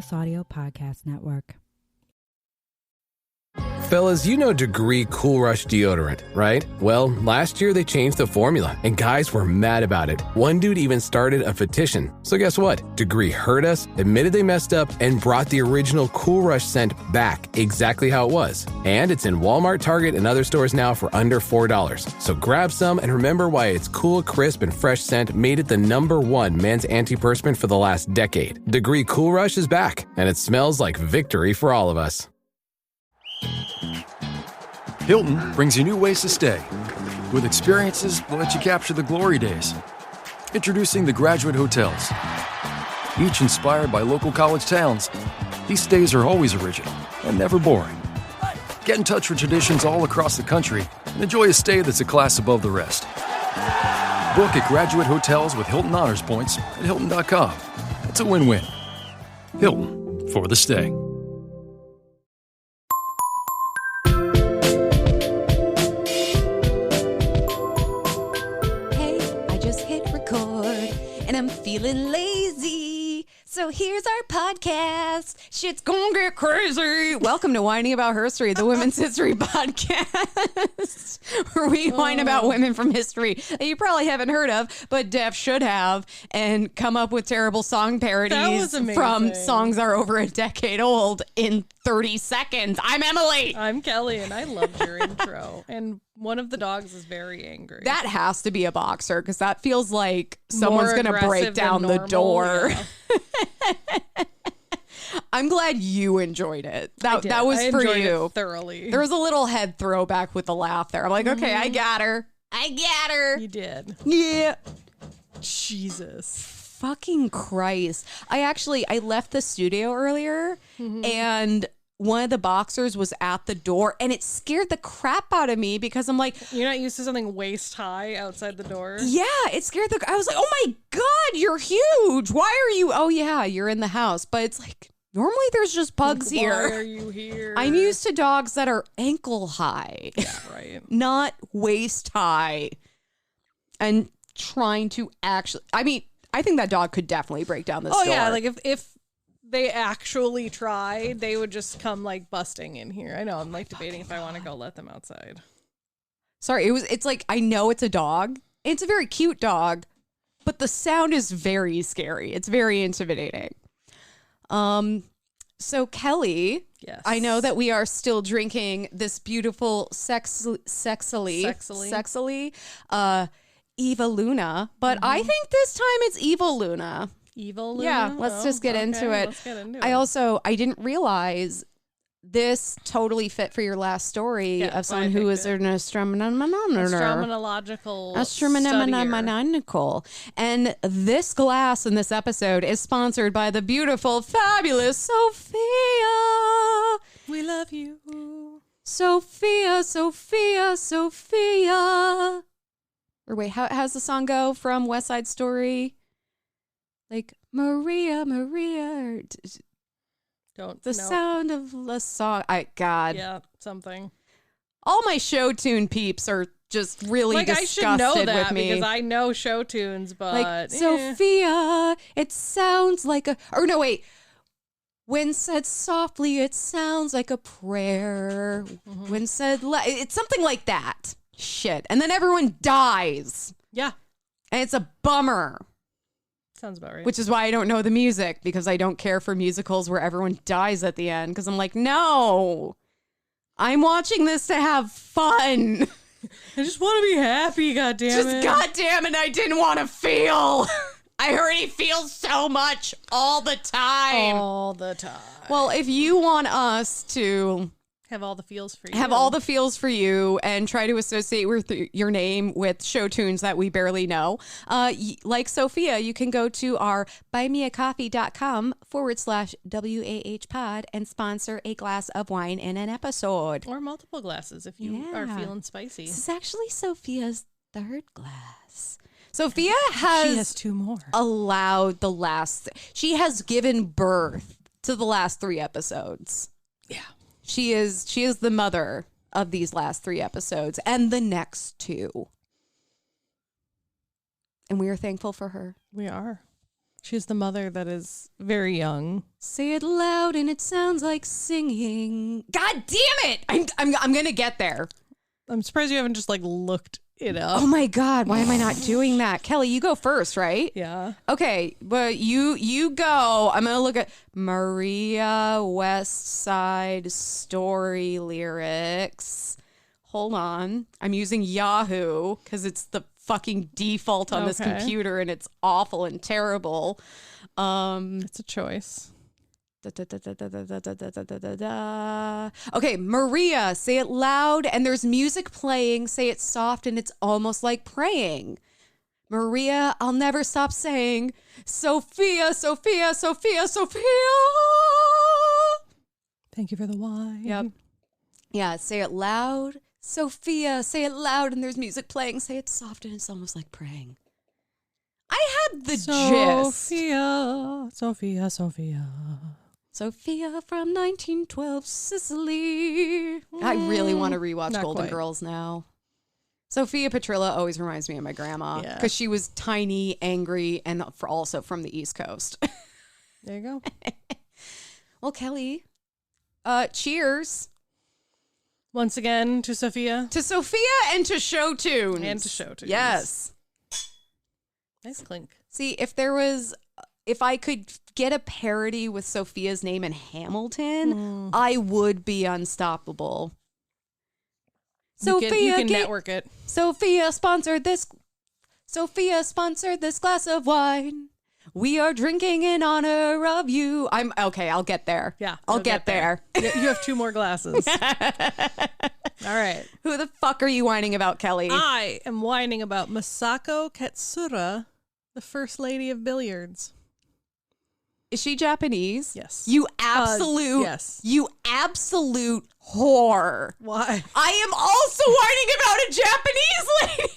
House Audio Podcast Network. Fellas, you know Degree Cool Rush deodorant, right? Well, last year they changed the formula, and guys were mad about it. One dude even started a petition. So guess what? Degree heard us, admitted they messed up, and brought the original Cool Rush scent back exactly how it was. And it's in Walmart, Target, and other stores now for under $4. So grab some and remember why its cool, crisp, and fresh scent made it the #1 men's antiperspirant for the last decade. Degree Cool Rush is back, and it smells like victory for all of us. Hilton brings you new ways to stay, with experiences that let you capture the glory days. Introducing the Graduate Hotels. Each inspired by local college towns, these stays are always original and never boring. Get in touch with traditions all across the country and enjoy a stay that's a class above the rest. Book at Graduate Hotels with Hilton Honors Points at Hilton.com. It's a win-win. Hilton, for the stay. And I'm feeling lazy, so here's our podcast. Shit's gonna get crazy. Welcome to Whining About Herstory, the women's history podcast, where we whine about women from history that you probably haven't heard of, but Def should have, and come up with terrible song parodies from songs that are over a decade old in 30 seconds. I'm Emily. I'm Kelley, and I loved your intro. And one of the dogs is very angry. That has to be a boxer, because that feels like someone's going to break down the door. Yeah. I'm glad you enjoyed it. That was for you. Thoroughly. There was a little head throwback with the laugh there. I'm like, okay, I got her. You did. Yeah. Jesus. Fucking Christ. I left the studio earlier and one of the boxers was at the door and it scared the crap out of me because I'm like, you're not used to something waist high outside the door? Yeah, it scared I was like, oh my God, you're huge. Why are you? Oh yeah, you're in the house. But it's like, normally there's just pugs here. Why are you here? I'm used to dogs that are ankle high. Yeah, right. Not waist high. And trying to actually, I mean, I think that dog could definitely break down this door. Oh yeah, like if they actually tried, they would just come like busting in here. I know, I'm like debating if I want to go let them outside. Sorry, it's like, I know it's a dog. It's a very cute dog, but the sound is very scary. It's very intimidating. So Kelley, yes. I know that we are still drinking this beautiful sexily Eva Luna, but I think this time it's Evil Luna. Evil Luna? Yeah, let's just get into it. Let's get into it. I didn't realize this totally fit for your last story of someone who is an astronomical. And this glass in this episode is sponsored by the beautiful, fabulous Sophia. We love you. Sophia. Or wait, how's the song go from West Side Story? Like, Maria. Sound of the song. God. Yeah, something. All my show tune peeps are just really disgusted I should know that with me. because I know show tunes, but Sophia, it sounds like when said softly, it sounds like a prayer. When said it's something like that. Shit. And then everyone dies. Yeah. And it's a bummer. Sounds about right. Which is why I don't know the music, because I don't care for musicals where everyone dies at the end, because I'm like, no, I'm watching this to have fun. I just want to be happy, goddammit. Goddammit, I didn't want to feel. I already feel so much all the time. All the time. Well, if you want us to have all the feels for you, and try to associate with your name with show tunes that we barely know, like Sophia, you can go to our buymeacoffee.com/WAH pod and sponsor a glass of wine in an episode. Or multiple glasses if you are feeling spicy. This is actually Sophia's third glass. Sophia has 2 more. She has given birth to the last 3 episodes. Yeah. She is the mother of these last 3 episodes and the next 2. And we are thankful for her. We are. She's the mother that is very young. Say it loud and it sounds like singing. God damn it! I'm gonna get there. I'm surprised you haven't just like looked it up. Oh my God, why am I not doing that? Kelley, you go first, right? Yeah. Okay, but you go. I'm gonna look at Maria West Side Story lyrics. Hold on. I'm using Yahoo because it's the fucking default on this computer and it's awful and terrible. It's a choice. Okay, Maria, say it loud and there's music playing. Say it soft and it's almost like praying. Maria, I'll never stop saying, Sophia, Sophia, Sophia, Sophia. Thank you for the wine. Yep. Yeah, say it loud. Sophia, say it loud and there's music playing. Say it soft and it's almost like praying. I had the gist. Sophia, Sophia, Sophia. Sophia from 1912, Sicily. I really want to rewatch Not Golden quite. Girls now. Sophia Petrilla always reminds me of my grandma Yeah. because she was tiny, angry, and also from the East Coast. There you go. Well, Kelley, cheers Once again to Sophia. to Sophia and to Showtunes. And to Showtunes. Yes. Nice clink. See, if I could get a parody with Sophia's name in Hamilton, I would be unstoppable. You can network it. Sophia sponsored this glass of wine. We are drinking in honor of you. I'm okay. I'll get there. Yeah. I'll you'll get there. You have 2 more glasses. All right. Who the fuck are you whining about, Kelley? I am whining about Masako Katsura, the first lady of billiards. Is she Japanese? Yes. You absolute. Yes. You absolute whore. Why? I am also whining about a Japanese lady.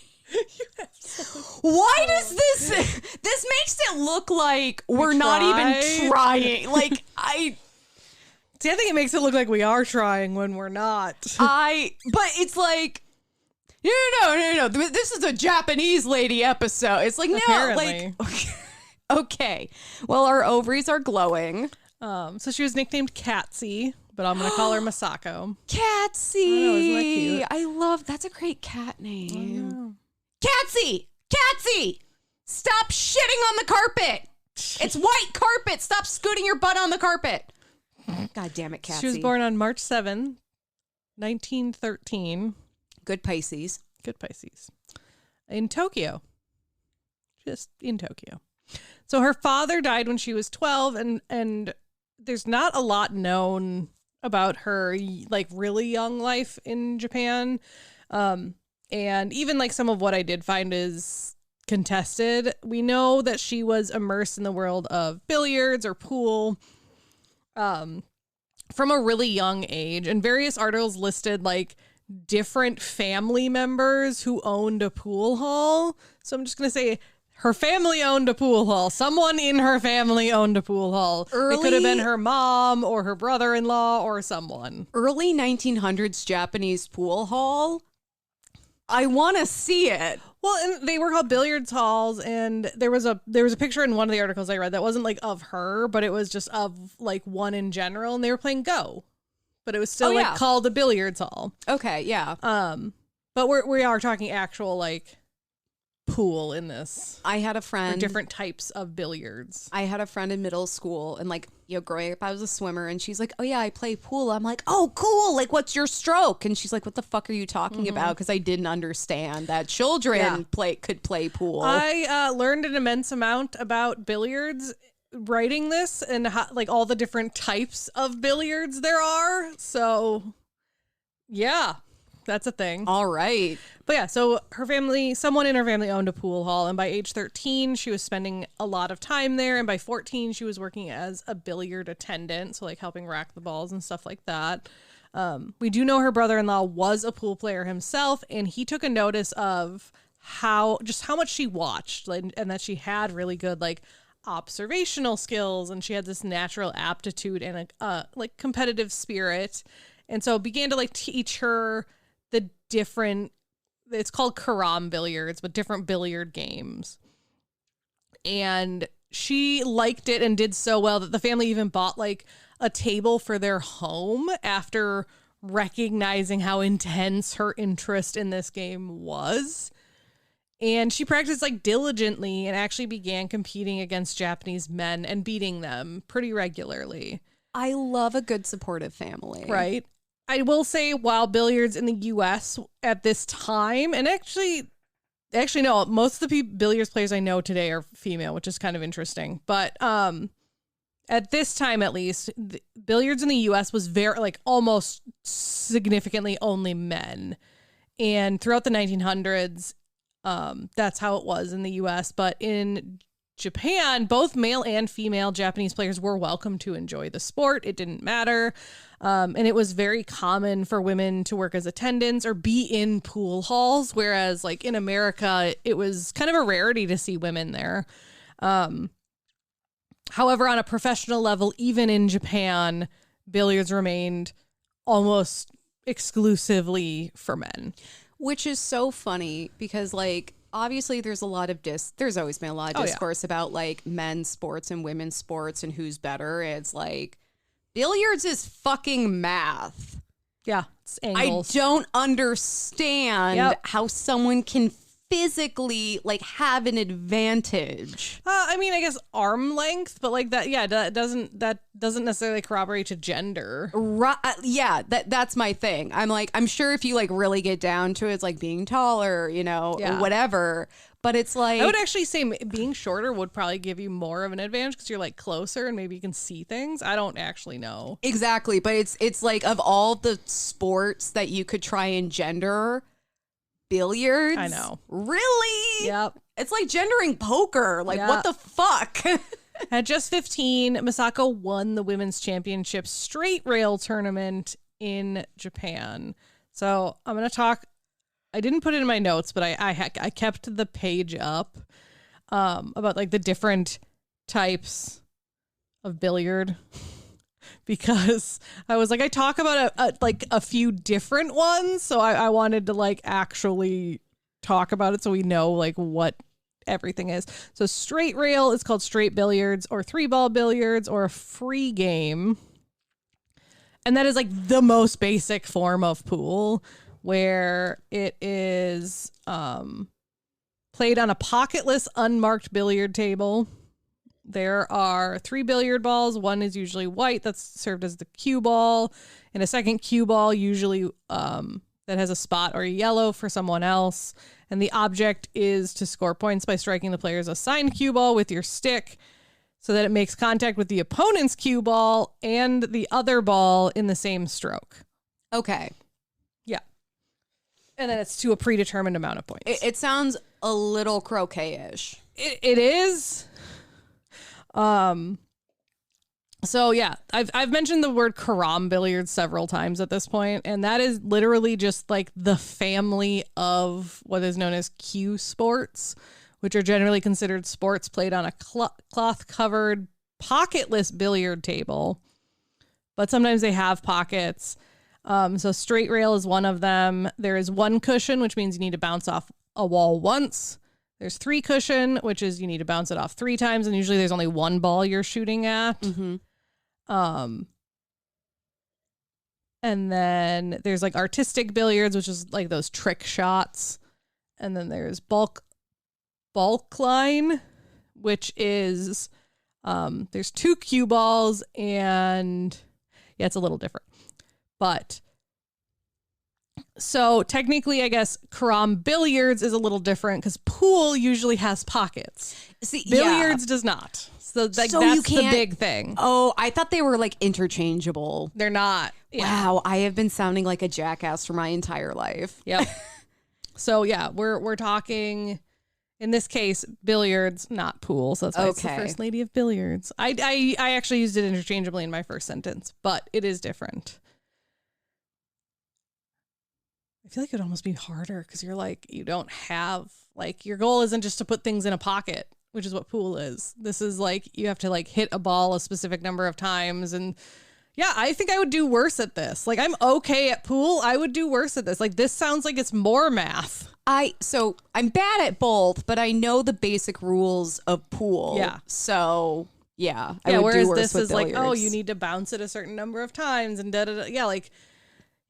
Why does this makes it look like we're not even trying? Like See, I think it makes it look like we are trying when we're not. but it's like no. This is a Japanese lady episode. It's like Apparently. no, like okay. Well, our ovaries are glowing. So she was nicknamed Katsy, but I'm gonna call her Masako. Katsy. I know, isn't that cute? I love that's a great cat name. Katsy! Katsy! Stop shitting on the carpet! It's white carpet! Stop scooting your butt on the carpet! God damn it, Katsy. She was born on March 7, 1913. Good Pisces. Good Pisces. In Tokyo. Just in Tokyo. So her father died when she was 12, and there's not a lot known about her like really young life in Japan. And even like some of what I did find is contested. We know that she was immersed in the world of billiards or pool from a really young age. And various articles listed like different family members who owned a pool hall. So I'm just going to say her family owned a pool hall. Someone in her family owned a pool hall. It could have been her mom or her brother-in-law or someone. Early 1900s Japanese pool hall. I want to see it. Well, and they were called billiards halls, and there was a picture in one of the articles I read that wasn't like of her, but it was just of like one in general, and they were playing Go, but it was still called a billiards hall. Okay, yeah. But we are talking actual like pool in this. I had a Or friend. different types of billiards. I had a friend in middle school and like, growing up, I was a swimmer and she's like, oh yeah, I play pool. I'm like, oh, cool. Like, what's your stroke? And she's like, what the fuck are you talking about? Because I didn't understand that children could play pool. I learned an immense amount about billiards writing this and how, like all the different types of billiards there are. So yeah, that's a thing. All right. But yeah, so someone in her family owned a pool hall, and by age 13, she was spending a lot of time there, and by 14, she was working as a billiard attendant, so like helping rack the balls and stuff like that. We do know her brother-in-law was a pool player himself, and he took a notice of how much she watched, like, and that she had really good like observational skills, and she had this natural aptitude and a like competitive spirit, and so began to like teach her the different. It's called Karam billiards, but different billiard games. And she liked it and did so well that the family even bought like a table for their home after recognizing how intense her interest in this game was. And she practiced like diligently and actually began competing against Japanese men and beating them pretty regularly. I love a good supportive family. Right. I will say, while billiards in the U.S. at this time, and actually no, most of the billiards players I know today are female, which is kind of interesting. But at this time, at least, billiards in the U.S. was very, like, almost significantly only men. And throughout the 1900s, that's how it was in the U.S. But in Japan, both male and female Japanese players were welcome to enjoy the sport. It didn't matter. And it was very common for women to work as attendants or be in pool halls, whereas like in America, it was kind of a rarity to see women there. However, on a professional level, even in Japan, billiards remained almost exclusively for men. Which is so funny because, like, obviously there's a lot of there's always been a lot of discourse about like men's sports and women's sports and who's better. It's like billiards is fucking math. Yeah, it's angles. I don't understand how someone can physically like have an advantage. I mean, I guess arm length, but like that, yeah, that doesn't necessarily corroborate to gender. Right? Yeah, that's my thing. I'm like, I'm sure if you like really get down to it, it's like being taller, you know, or whatever. But it's like, I would actually say being shorter would probably give you more of an advantage because you're like closer and maybe you can see things. I don't actually know exactly, but it's like of all the sports that you could try and gender, billiards. I know. Really? Yep. It's like gendering poker. Like, what the fuck? At just 15, Masako won the women's championship straight rail tournament in Japan. So I'm going to talk. I didn't put it in my notes, but I kept the page up about like the different types of billiard. Because I was like, I talk about a few different ones. So I wanted to like actually talk about it so we know like what everything is. So straight rail is called straight billiards or 3-ball billiards or a free game. And that is like the most basic form of pool where it is played on a pocketless, unmarked billiard table. There are 3 billiard balls. One is usually white that's served as the cue ball, and a second cue ball usually that has a spot or a yellow for someone else. And the object is to score points by striking the player's assigned cue ball with your stick so that it makes contact with the opponent's cue ball and the other ball in the same stroke. Okay. Yeah. And then it's to a predetermined amount of points. It sounds a little croquet-ish. It is. So yeah, I've mentioned the word carom billiards several times at this point, and that is literally just like the family of what is known as cue sports, which are generally considered sports played on a cloth-covered, pocketless billiard table. But sometimes they have pockets. So straight rail is one of them. There is 1 cushion, which means you need to bounce off a wall once. There's 3 cushion, which is you need to bounce it off 3 times, and usually there's only 1 ball you're shooting at. Mm-hmm. And then there's like artistic billiards, which is like those trick shots. And then there's bulk line, which is there's 2 cue balls, and yeah, it's a little different. But so technically, I guess carom billiards is a little different because pool usually has pockets. See, billiards does not. So, like, so that's you can't, the big thing. Oh, I thought they were like interchangeable. They're not. Yeah. Wow, I have been sounding like a jackass for my entire life. Yep. So yeah, we're talking in this case billiards, not pool. So that's why it's the first lady of billiards. I actually used it interchangeably in my first sentence, but it is different. I feel like it would almost be harder because you're like, you don't have, like, your goal isn't just to put things in a pocket, which is what pool is. This is like, you have to like hit a ball a specific number of times and Yeah, I think I would do worse at this. Like, I'm okay at pool. I would do worse at this. Like, this sounds like it's more math. So I'm bad at both, but I know the basic rules of pool. Yeah. So yeah. Yeah, would whereas do worse this with is like, oh, billiards. you need to bounce it a certain number of times and da-da-da. Yeah, like,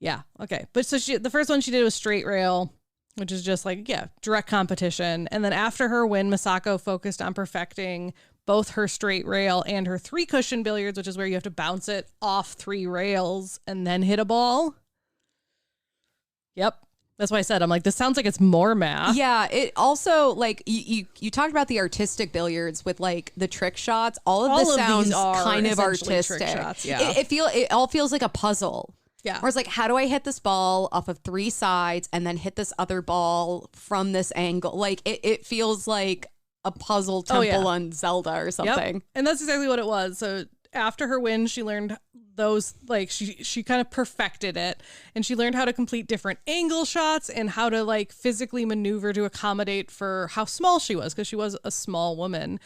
yeah, okay. But so the first one she did was straight rail, which is just like, yeah, direct competition. And then after her win, Masako focused on perfecting both her straight rail and her 3-cushion billiards, which is where you have to bounce it off 3 rails and then hit a ball. Yep. That's why I said, I'm like, this sounds like it's more math. Yeah, it also, like, you talked about the artistic billiards with, like, the trick shots. All of this sounds kind of artistic. Trick shots, yeah. It all feels like a puzzle. Yeah. Where it's like, how do I hit this ball off of 3 sides and then hit this other ball from this angle? Like, it feels like a puzzle temple on Zelda or something. Yep. And that's exactly what it was. So after her win, she learned those, like, she kind of perfected it, and she learned how to complete different angle shots and how to, like, physically maneuver to accommodate for how small she was, because she was a small woman.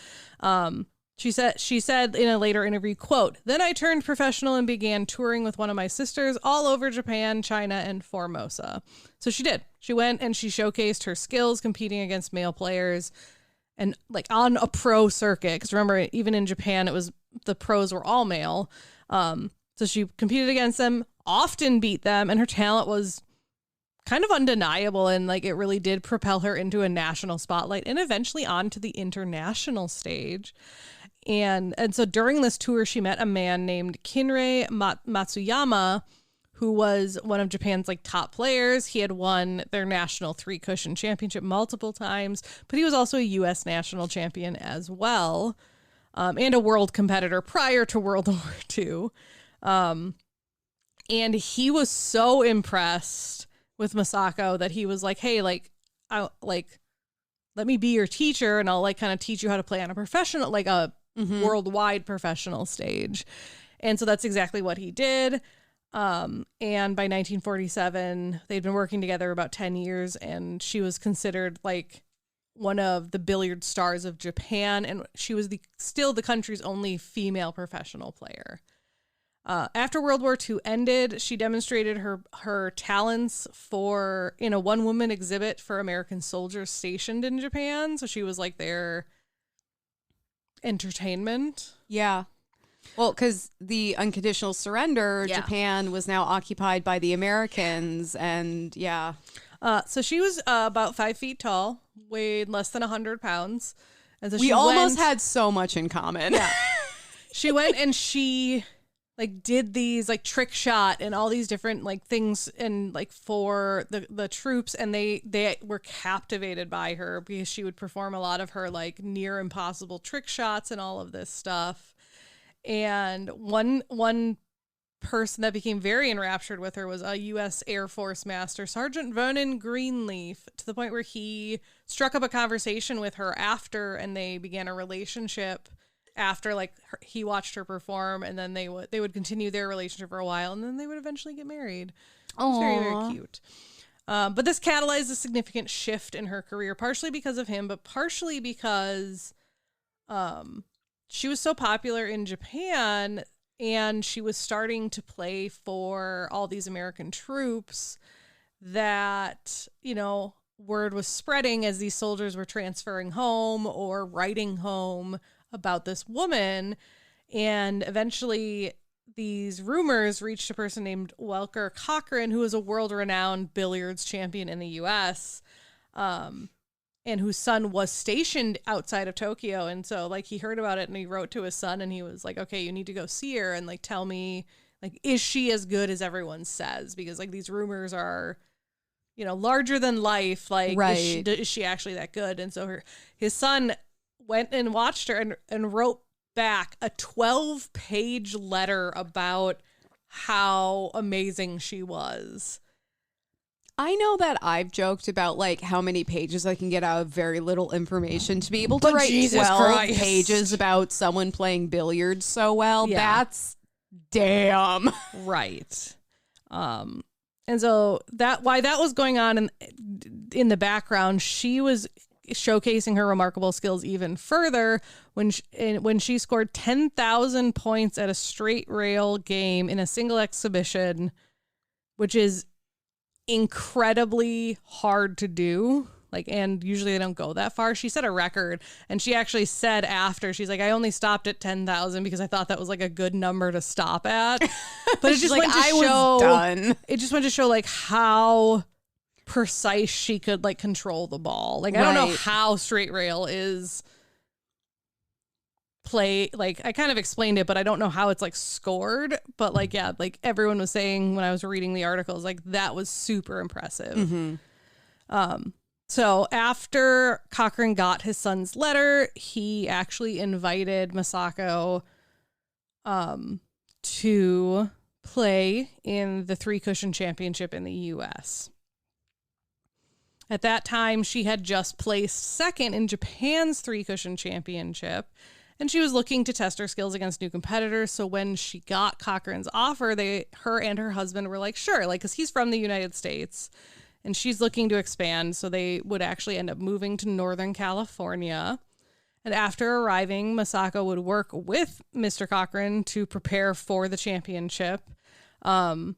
She said in a later interview, quote, "Then I turned professional and began touring with one of my sisters all over Japan, China, and Formosa." So she did. She went and she showcased her skills competing against male players and, like, on a pro circuit. Because remember, even in Japan, the pros were all male. So she competed against them, often beat them, and her talent was kind of undeniable, and, like, it really did propel her into a national spotlight and eventually onto the international stage. And so during this tour, she met a man named Kinrei Matsuyama, who was one of Japan's, like, top players. He had won their national 3-cushion championship multiple times, but he was also a U.S. national champion as well, and a world competitor prior to World War II. And he was so impressed with Masako that he was like, hey, like, let me be your teacher, and I'll, like, kind of teach you how to play on a professional, like a worldwide professional stage. And so that's exactly what he did. And by 1947, they'd been working together about 10 years, and she was considered, like, one of the billiard stars of Japan, and she was still the country's only female professional player. After World War II ended, she demonstrated her talents in a one-woman exhibit for American soldiers stationed in Japan. So she was, like, their entertainment. Yeah. Well, because the unconditional surrender, Japan was now occupied by the Americans, and yeah. So she was about 5 feet tall, weighed less than 100 pounds. And so we almost had so much in common. Yeah. She went and she, like, did these, like, trick shot and all these different, like, things, and, like, for the troops, and they were captivated by her because she would perform a lot of her, like, near impossible trick shots and all of this stuff. And one person that became very enraptured with her was a U.S. Air Force Master Sergeant Vernon Greenleaf, to the point where he struck up a conversation with her after, and they began a relationship after, like, he watched her perform, and then they would continue their relationship for a while, and then they would eventually get married. It's very, very cute. But this catalyzed a significant shift in her career, partially because of him, but partially because she was so popular in Japan, and she was starting to play for all these American troops, that, you know, word was spreading as these soldiers were transferring home or writing home about this woman. And eventually these rumors reached a person named Welker Cochran, who was a world-renowned billiards champion in the U.S., and whose son was stationed outside of Tokyo. And so, like, he heard about it, and he wrote to his son, and he was like, okay, you need to go see her and, like, tell me, like, is she as good as everyone says? Because, like, these rumors are, you know, larger than life. Like, right. Is she actually that good? And so his son went and watched her and wrote back a 12-page letter about how amazing she was. I know that I've joked about, like, how many pages I can get out of very little information. To be able to write Jesus 12 Christ. pages about someone playing billiards so well, Yeah. that's damn. Right. And so why that was going on in the background, she was showcasing her remarkable skills even further when she scored 10,000 points at a straight rail game in a single exhibition, which is incredibly hard to do. And usually they don't go that far. She set a record, and she actually said after, she's like, I only stopped at 10,000 because I thought that was like a good number to stop at. But it just went to show, done. It just went to show how precise she could control the ball. I don't know how straight rail is play. I kind of explained it, but I don't know how it's scored. But everyone was saying when I was reading the articles, that was super impressive. Mm-hmm. So after Cochran got his son's letter, he actually invited Masako to play in the 3-cushion championship in the U.S. At that time, she had just placed second in Japan's 3-cushion championship, and she was looking to test her skills against new competitors. So when she got Cochran's offer, her and her husband were sure, because he's from the United States. And she's looking to expand, so they would actually end up moving to Northern California. And after arriving, Masako would work with Mr. Cochran to prepare for the championship. And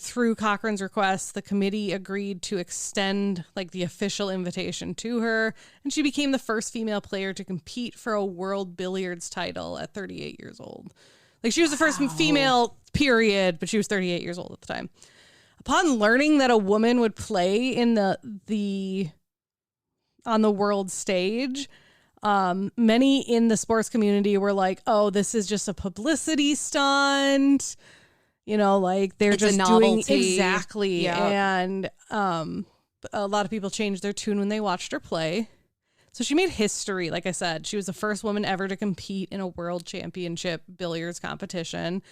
through Cochran's request, the committee agreed to extend the official invitation to her. And she became the first female player to compete for a world billiards title at 38 years old. She was the first female, period, but she was 38 years old at the time. Upon learning that a woman would play in on the world stage, many in the sports community were like, "Oh, this is just a publicity stunt." They're just doing exactly. Yep. And a lot of people changed their tune when they watched her play. So she made history. Like I said, she was the first woman ever to compete in a world championship billiards competition.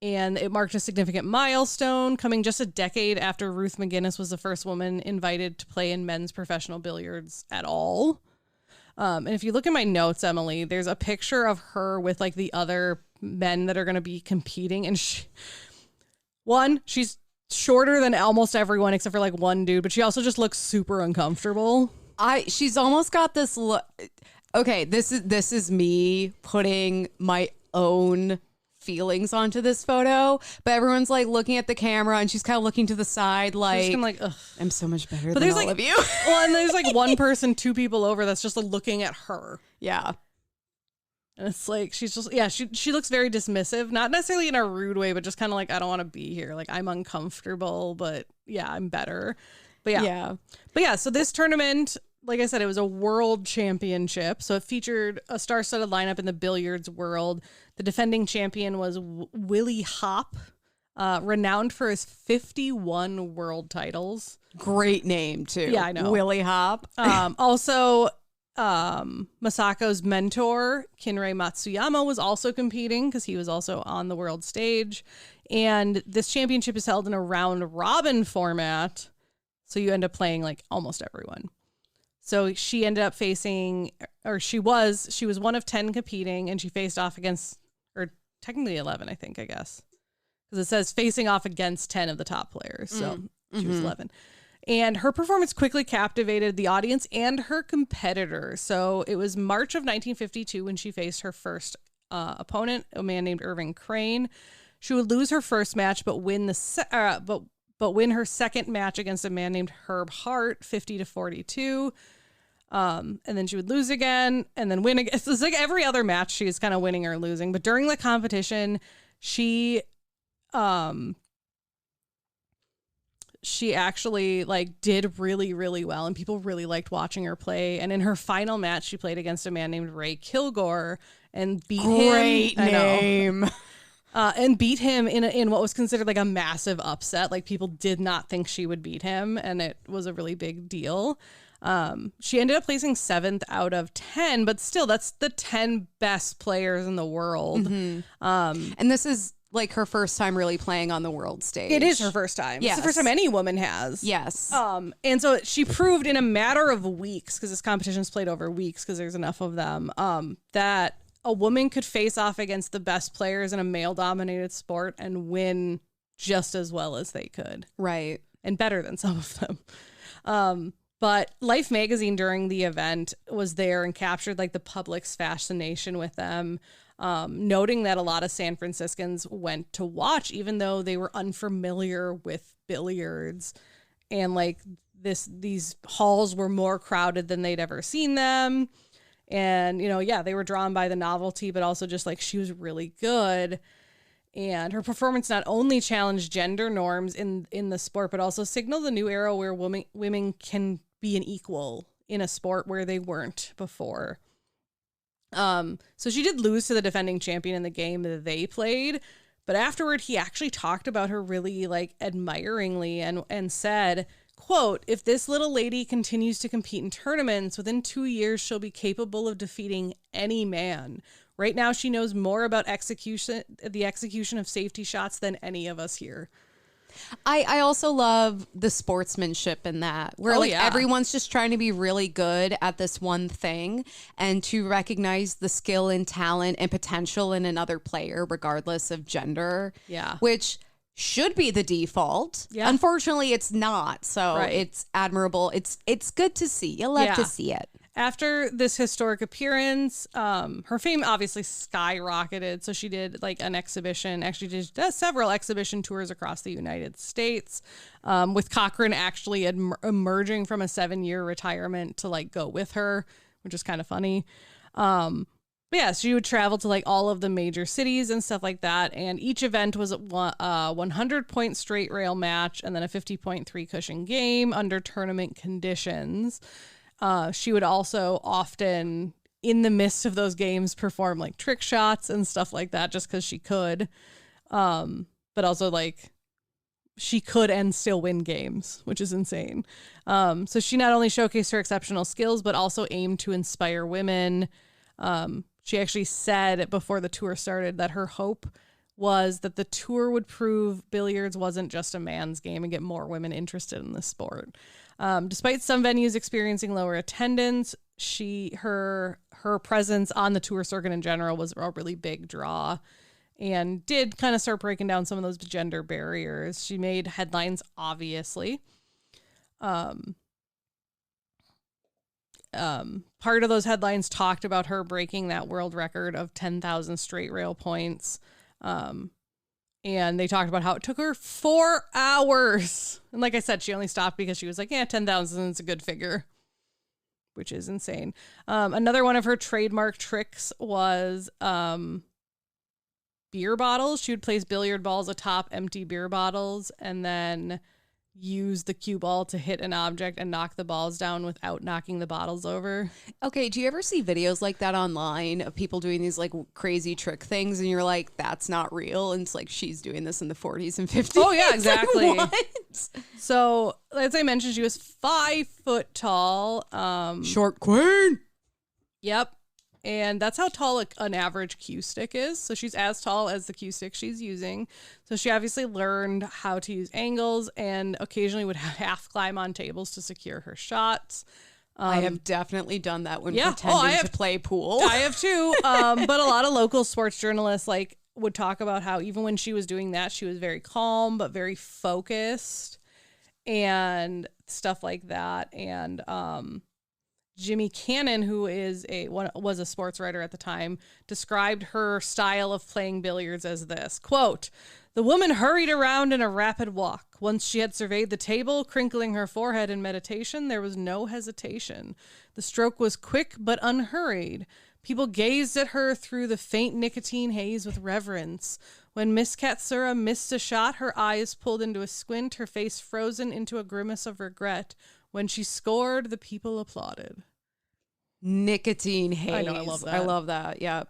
And it marked a significant milestone, coming just a decade after Ruth McGinnis was the first woman invited to play in men's professional billiards at all. And if you look at my notes, Emily, there's a picture of her with the other men that are going to be competing. And she's shorter than almost everyone except for one dude, but she also just looks super uncomfortable. She's almost got this look. Okay, this is me putting my own feelings onto this photo, but everyone's looking at the camera and she's kind of looking to the side ugh. I'm so much better than all of you. Well, and there's one person, 2 people over that's just looking at her. Yeah. And it's she's just, she looks very dismissive, not necessarily in a rude way, but just kind of I don't want to be here. I'm uncomfortable, but yeah, I'm better. But yeah. So this tournament, like I said, it was a world championship. So it featured a star-studded lineup in the billiards world. The defending champion was Willie Hop, renowned for his 51 world titles. Great name, too. Yeah, I know. Willie Hop. Also, Masako's mentor, Kinrei Matsuyama, was also competing because he was also on the world stage. And this championship is held in a round-robin format. So you end up playing almost everyone. So she ended up facing, or she was one of 10 competing, and she faced off against, or technically 11, I guess. Because it says facing off against 10 of the top players. So she was 11. And her performance quickly captivated the audience and her competitor. So it was March of 1952 when she faced her first opponent, a man named Irving Crane. She would lose her first match, but win win her second match against a man named Herb Hart, 50-42. And then she would lose again and then win again. It's every other match she's kind of winning or losing. But during the competition, she actually did really, really well, and people really liked watching her play. And in her final match, she played against a man named Ray Kilgore and beat him. Great name. And beat him in what was considered a massive upset. People did not think she would beat him, and it was a really big deal. She ended up placing 7th out of 10, but still, that's the 10 best players in the world. Mm-hmm. And this is her first time really playing on the world stage. It is her first time. Yes. It's the first time any woman has. Yes. And so she proved in a matter of weeks, because this competition's played over weeks because there's enough of them, that a woman could face off against the best players in a male-dominated sport and win just as well as they could. Right. And better than some of them. But Life magazine during the event was there and captured like the public's fascination with them, noting that a lot of San Franciscans went to watch, even though they were unfamiliar with billiards, and like these halls were more crowded than they'd ever seen them. And, you know, yeah, they were drawn by the novelty, but also just like she was really good. And her performance not only challenged gender norms in the sport, but also signaled a new era where women can be an equal in a sport where they weren't before. So she did lose to the defending champion in the game that they played, but afterward he actually talked about her really like admiringly and said, quote, "If this little lady continues to compete in tournaments, within 2 years she'll be capable of defeating any man. Right now she knows more about the execution of safety shots than any of us here." I also love the sportsmanship in that, where everyone's just trying to be really good at this one thing, and to recognize the skill and talent and potential in another player, regardless of gender. Yeah. Which should be the default. Yeah. Unfortunately, it's not. So it's admirable. It's good to see. You love to see it. After this historic appearance, her fame obviously skyrocketed. So she did like an exhibition, actually did several exhibition tours across the United States, with Cochran actually emerging from a 7-year retirement to like go with her, which is kind of funny. But yeah, she would travel to like all of the major cities and stuff like that. And each event was a 100-point straight rail match and then a 50-point 3-cushion game under tournament conditions. She would also often, in the midst of those games, perform like trick shots and stuff like that just because she could. But also like she could and still win games, which is insane. So she not only showcased her exceptional skills, but also aimed to inspire women. She actually said before the tour started that her hope was that the tour would prove billiards wasn't just a man's game and get more women interested in the sport. Despite some venues experiencing lower attendance, her presence on the tour circuit in general was a really big draw, and did kind of start breaking down some of those gender barriers. She made headlines, obviously. Part of those headlines talked about her breaking that world record of 10,000 straight rail points. And they talked about how it took her 4 hours. And like I said, she only stopped because she was like, 10,000 is a good figure, which is insane. Another one of her trademark tricks was beer bottles. She would place billiard balls atop empty beer bottles and then use the cue ball to hit an object and knock the balls down without knocking the bottles over. Okay, do you ever see videos like that online of people doing these like crazy trick things and you're like, that's not real? And it's like, she's doing this in the 40s and 50s. Oh yeah, exactly. Like, what? So as I mentioned, she was 5 foot tall. Short queen. Yep. And that's how tall an average cue stick is. So she's as tall as the cue stick she's using. So she obviously learned how to use angles and occasionally would half climb on tables to secure her shots. I have definitely done that when pretending to play pool. I have too. But a lot of local sports journalists like would talk about how even when she was doing that, she was very calm, but very focused and stuff like that. And, Jimmy Cannon, who was a sports writer at the time, described her style of playing billiards as this, quote, "The woman hurried around in a rapid walk. Once she had surveyed the table, crinkling her forehead in meditation, there was no hesitation. The stroke was quick but unhurried. People gazed at her through the faint nicotine haze with reverence. When Miss Katsura missed a shot, her eyes pulled into a squint, her face frozen into a grimace of regret. When she scored, the people applauded." Nicotine haze. I know, I love that. I love that. Yeah.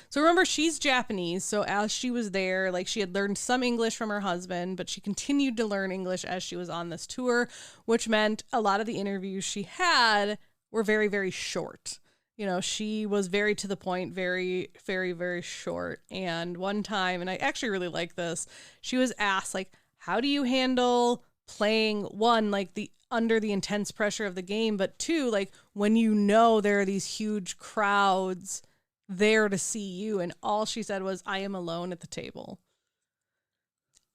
So remember, she's Japanese. So as she was there, like she had learned some English from her husband, but she continued to learn English as she was on this tour, which meant a lot of the interviews she had were very, very short. You know, she was very to the point, very, very, very short. And one time, and I actually really like this, she was asked, like, how do you handle playing like under the intense pressure of the game, but 2, like when you know there are these huge crowds there to see you, and all she said was, "I am alone at the table."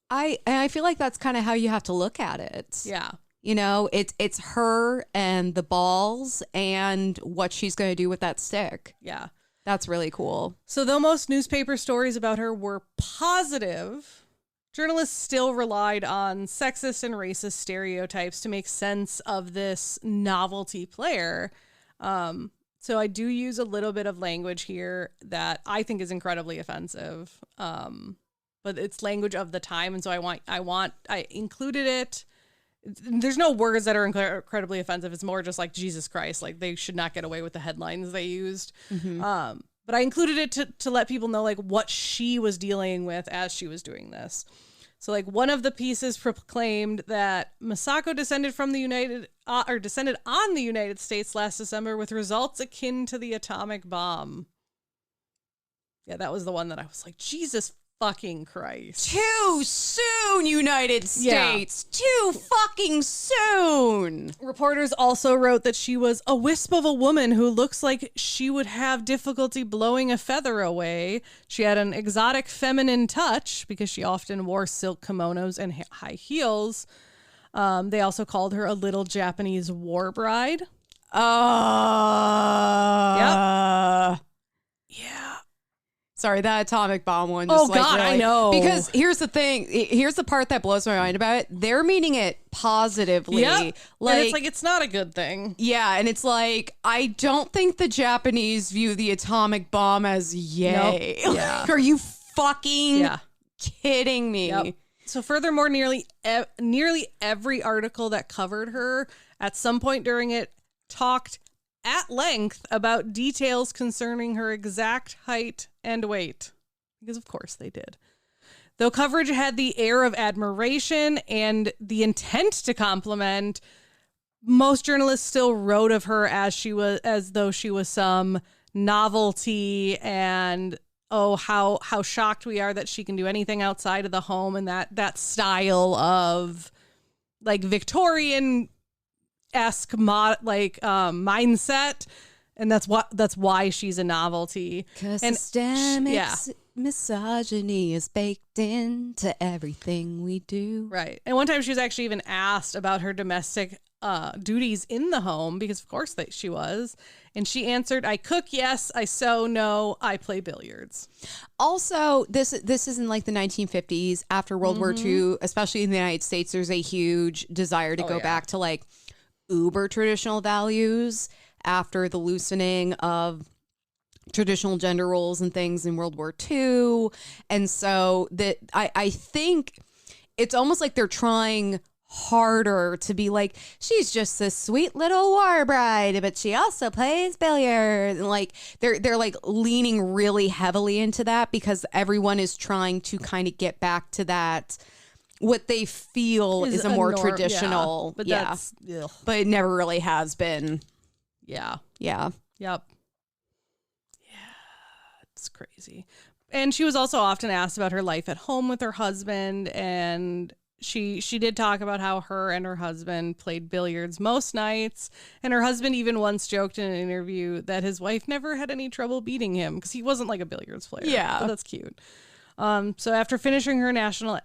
I feel like that's kind of how you have to look at it. Yeah. You know, it's her and the balls and what she's going to do with that stick. Yeah. That's really cool. So though most newspaper stories about her were positive, journalists still relied on sexist and racist stereotypes to make sense of this novelty player. So I do use a little bit of language here that I think is incredibly offensive. But it's language of the time, and so I included it. There's no words that are incredibly offensive. It's more just like Jesus Christ, like they should not get away with the headlines they used. But I included it to let people know like what she was dealing with as she was doing this. So like one of the pieces proclaimed that Masako descended on the United States last December with results akin to the atomic bomb. Yeah, that was the one that I was like, Jesus fucking Christ. Too soon, United States. Too fucking soon. Reporters also wrote that she was a wisp of a woman who looks like she would have difficulty blowing a feather away. She had an exotic feminine touch because she often wore silk kimonos and high heels. They also called her a little Japanese war bride. Yep. Yeah. Sorry, that atomic bomb one. Just God, really, I know. Because here's the thing. Here's the part that blows my mind about it. They're meaning it positively. Yep. And it's like, it's not a good thing. Yeah, and it's like, I don't think the Japanese view the atomic bomb as yay. Nope. Yeah. Are you fucking kidding me? Yep. So furthermore, nearly every article that covered her at some point during it talked at length about details concerning her exact height and weight. Because of course they did. Though coverage had the air of admiration and the intent to compliment, most journalists still wrote of her as though she was some novelty and how shocked we are that she can do anything outside of the home, and that style of like Victorian esque mindset, and that's why she's a novelty. Because systemic misogyny is baked into everything we do. Right. And one time she was actually even asked about her domestic duties in the home, because of course she was, and she answered, "I cook, yes. I sew, no. I play billiards." Also, this is in like the 1950s, after World War II, especially in the United States. There's a huge desire to go back to like uber traditional values after the loosening of traditional gender roles and things in World War II. And so that I think it's almost like they're trying harder to be like, she's just this sweet little war bride, but she also plays billiards. And like they're like leaning really heavily into that because everyone is trying to kind of get back to that, what they feel is a more traditional, but but it never really has been. Yeah. Yep. Yeah, it's crazy. And she was also often asked about her life at home with her husband, and she did talk about how her and her husband played billiards most nights, and her husband even once joked in an interview that his wife never had any trouble beating him because he wasn't like a billiards player. Yeah. But that's cute. So after finishing her national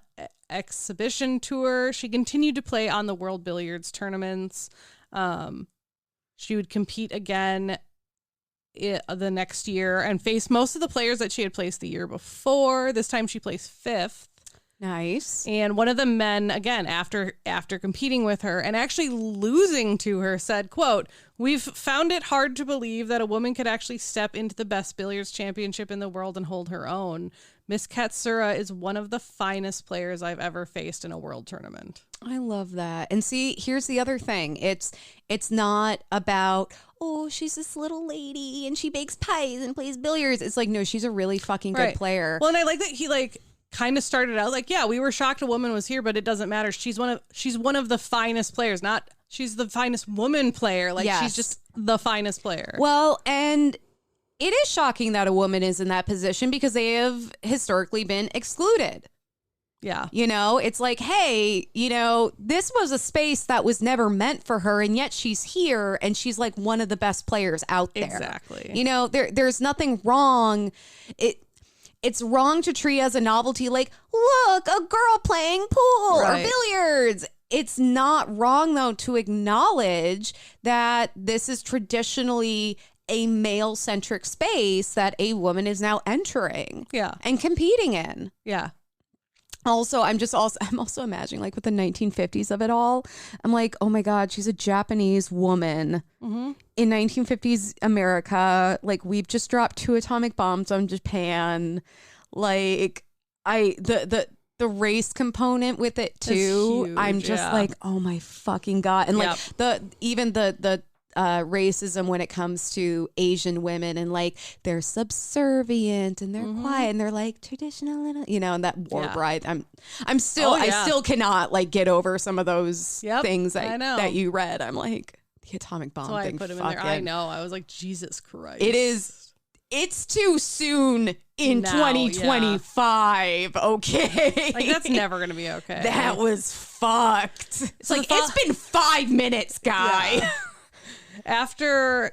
exhibition tour, she continued to play on the World Billiards tournaments. She would compete again the next year and face most of the players that she had placed the year before. This time she placed fifth. Nice. And one of the men, again, after competing with her and actually losing to her, said, quote, "We've found it hard to believe that a woman could actually step into the best billiards championship in the world and hold her own. Miss Katsura is one of the finest players I've ever faced in a world tournament." I love that. And see, here's the other thing. It's not about, oh, she's this little lady and she bakes pies and plays billiards. It's like, no, she's a really fucking good player. Well, and I like that he like kind of started out like, yeah, we were shocked a woman was here, but it doesn't matter. She's one of the finest players, not she's the finest woman player. Like she's just the finest player. Well, and it is shocking that a woman is in that position because they have historically been excluded. Yeah. You know, it's like, hey, you know, this was a space that was never meant for her, and yet she's here and she's like one of the best players out there. Exactly. You know, there's nothing wrong. It's wrong to treat as a novelty, like, look, a girl playing pool or billiards. it's not wrong, though, to acknowledge that this is traditionally a male-centric space that a woman is now entering and competing in. Yeah. Also, I'm also imagining, like, with the 1950s of it all, I'm like, oh my God, she's a Japanese woman in 1950s America. Like, we've just dropped 2 atomic bombs on Japan. Like, the race component with it too. Huge, I'm just like, oh my fucking God. And like the racism when it comes to Asian women, and like they're subservient and they're quiet and they're like traditional, you know, and that war bride. I still cannot like get over some of those things that you read. I'm like, the atomic bomb thing. I put him in there. I know. I was like, Jesus Christ. It's too soon in 2025. Okay. Like, that's never going to be okay. That was fucked. It's like, it's been 5 minutes, guy. Yeah. After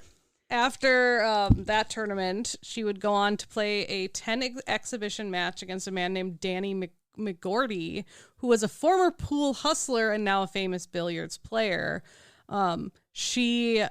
that tournament, she would go on to play a 10 exhibition match against a man named Danny McGordy, who was a former pool hustler and now a famous billiards player. She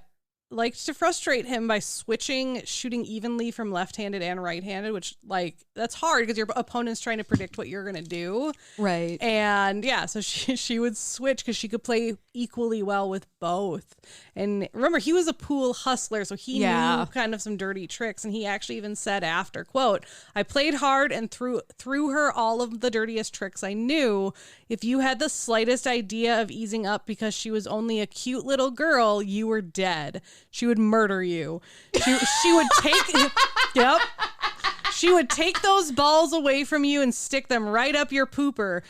liked to frustrate him by shooting evenly from left-handed and right-handed, which, like, that's hard because your opponent's trying to predict what you're going to do. Right. And yeah, so she would switch because she could play equally well with both. And remember, he was a pool hustler, so he knew kind of some dirty tricks. And he actually even said after, quote, "I played hard and threw her all of the dirtiest tricks I knew. If you had the slightest idea of easing up because she was only a cute little girl, you were dead. She would murder you. She would take yep. She would take those balls away from you and stick them right up your pooper.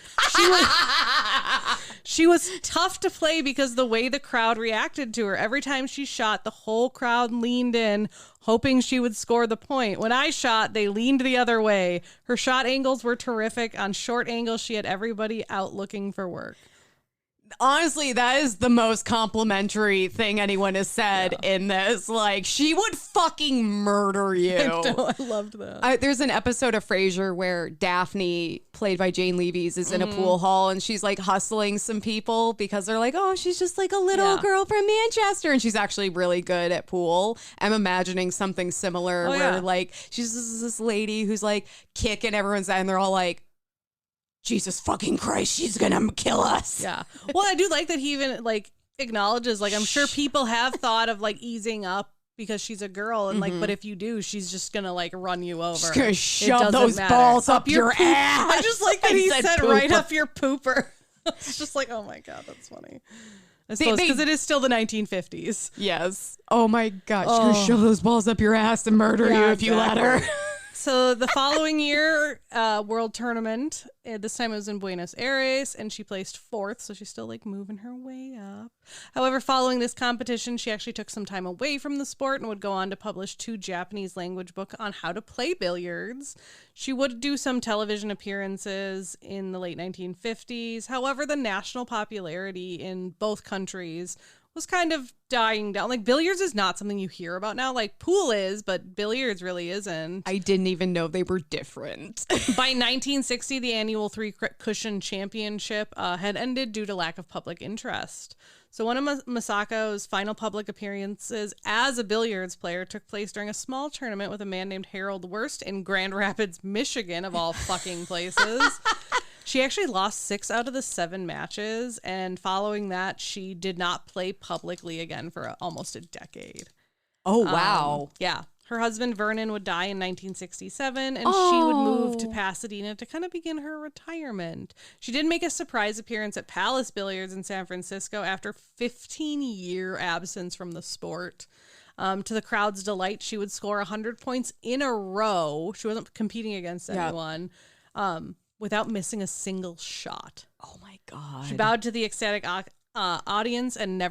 She was tough to play because the way the crowd reacted to her. Every time she shot, the whole crowd leaned in, hoping she would score the point. When I shot, they leaned the other way. Her shot angles were terrific. On short angles, she had everybody out looking for work." Honestly, that is the most complimentary thing anyone has said in this. Like, she would fucking murder you. I loved that. There's an episode of Frasier where Daphne, played by Jane Leavies, is in a pool hall and she's like hustling some people because they're like, oh, she's just like a little girl from Manchester, and she's actually really good at pool. I'm imagining something similar where like she's this lady who's like kicking everyone's eye and they're all like, Jesus fucking Christ, she's gonna kill us. Yeah. Well, I do like that he even like acknowledges, like, I'm sure people have thought of like easing up because she's a girl, and like, but if you do, she's just gonna like run you over. She's gonna shove those balls up your ass. I just like that he said right up your pooper. It's just like, oh my God, that's funny. I suppose because it is still the 1950s. Yes. Oh my God, she's gonna shove those balls up your ass and murder you if you let her. So the following year, world tournament, this time it was in Buenos Aires, and she placed 4th, so she's still like moving her way up. However, following this competition, she actually took some time away from the sport and would go on to publish 2 Japanese language books on how to play billiards. She would do some television appearances in the late 1950s. However, the national popularity in both countries was kind of dying down. Like, billiards is not something you hear about now. Like, pool is, but billiards really isn't. I didn't even know they were different. By 1960, the annual 3-cushion championship had ended due to lack of public interest. So one of Masako's final public appearances as a billiards player took place during a small tournament with a man named Harold Wurst in Grand Rapids, Michigan, of all fucking places. She actually lost 6 out of the 7 matches, and following that, she did not play publicly again for almost a decade. Oh, wow. Yeah. Her husband, Vernon, would die in 1967, and she would move to Pasadena to kind of begin her retirement. She did make a surprise appearance at Palace Billiards in San Francisco after 15-year absence from the sport. To the crowd's delight, she would score 100 points in a row. She wasn't competing against anyone. Without missing a single shot. Oh my God. She bowed to the ecstatic audience and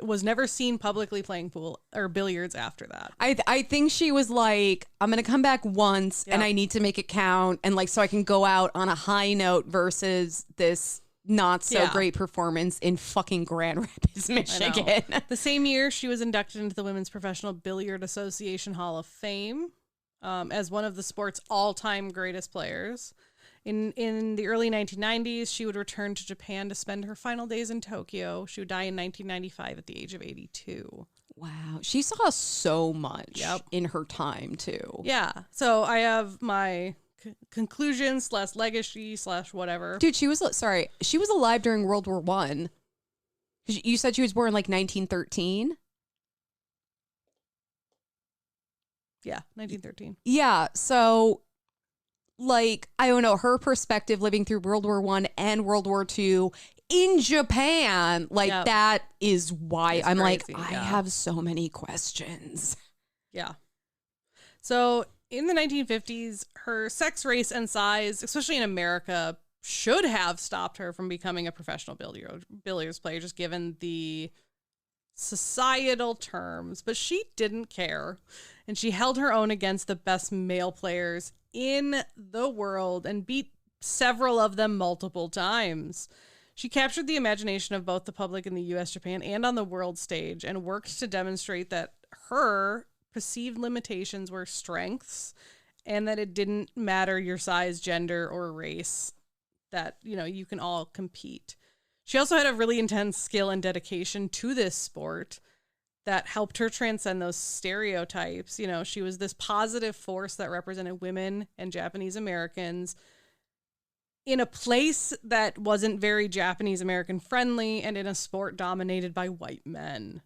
was never seen publicly playing pool or billiards after that. I think she was like, I'm going to come back once and I need to make it count, and like so I can go out on a high note versus this not so great performance in fucking Grand Rapids, Michigan. The same year, she was inducted into the Women's Professional Billiard Association Hall of Fame as one of the sport's all-time greatest players. In the early 1990s, she would return to Japan to spend her final days in Tokyo. She would die in 1995 at the age of 82. Wow. She saw so much in her time, too. Yeah. So I have my conclusions / legacy / whatever. Dude, she was alive during World War I. You said she was born like 1913? Yeah, 1913. Yeah, so, like, I don't know, her perspective living through World War I and World War II in Japan, like, that is why I'm crazy. I have so many questions. Yeah. So, in the 1950s, her sex, race, and size, especially in America, should have stopped her from becoming a professional billiards player, just given the societal terms. But she didn't care. And she held her own against the best male players in the world and beat several of them multiple times. She captured the imagination of both the public in the US, Japan, and on the world stage, and worked to demonstrate that her perceived limitations were strengths and that it didn't matter your size, gender, or race, that, you know, you can all compete. She also had a really intense skill and dedication to this sport that helped her transcend those stereotypes. You know, she was this positive force that represented women and Japanese Americans in a place that wasn't very Japanese American friendly and in a sport dominated by white men.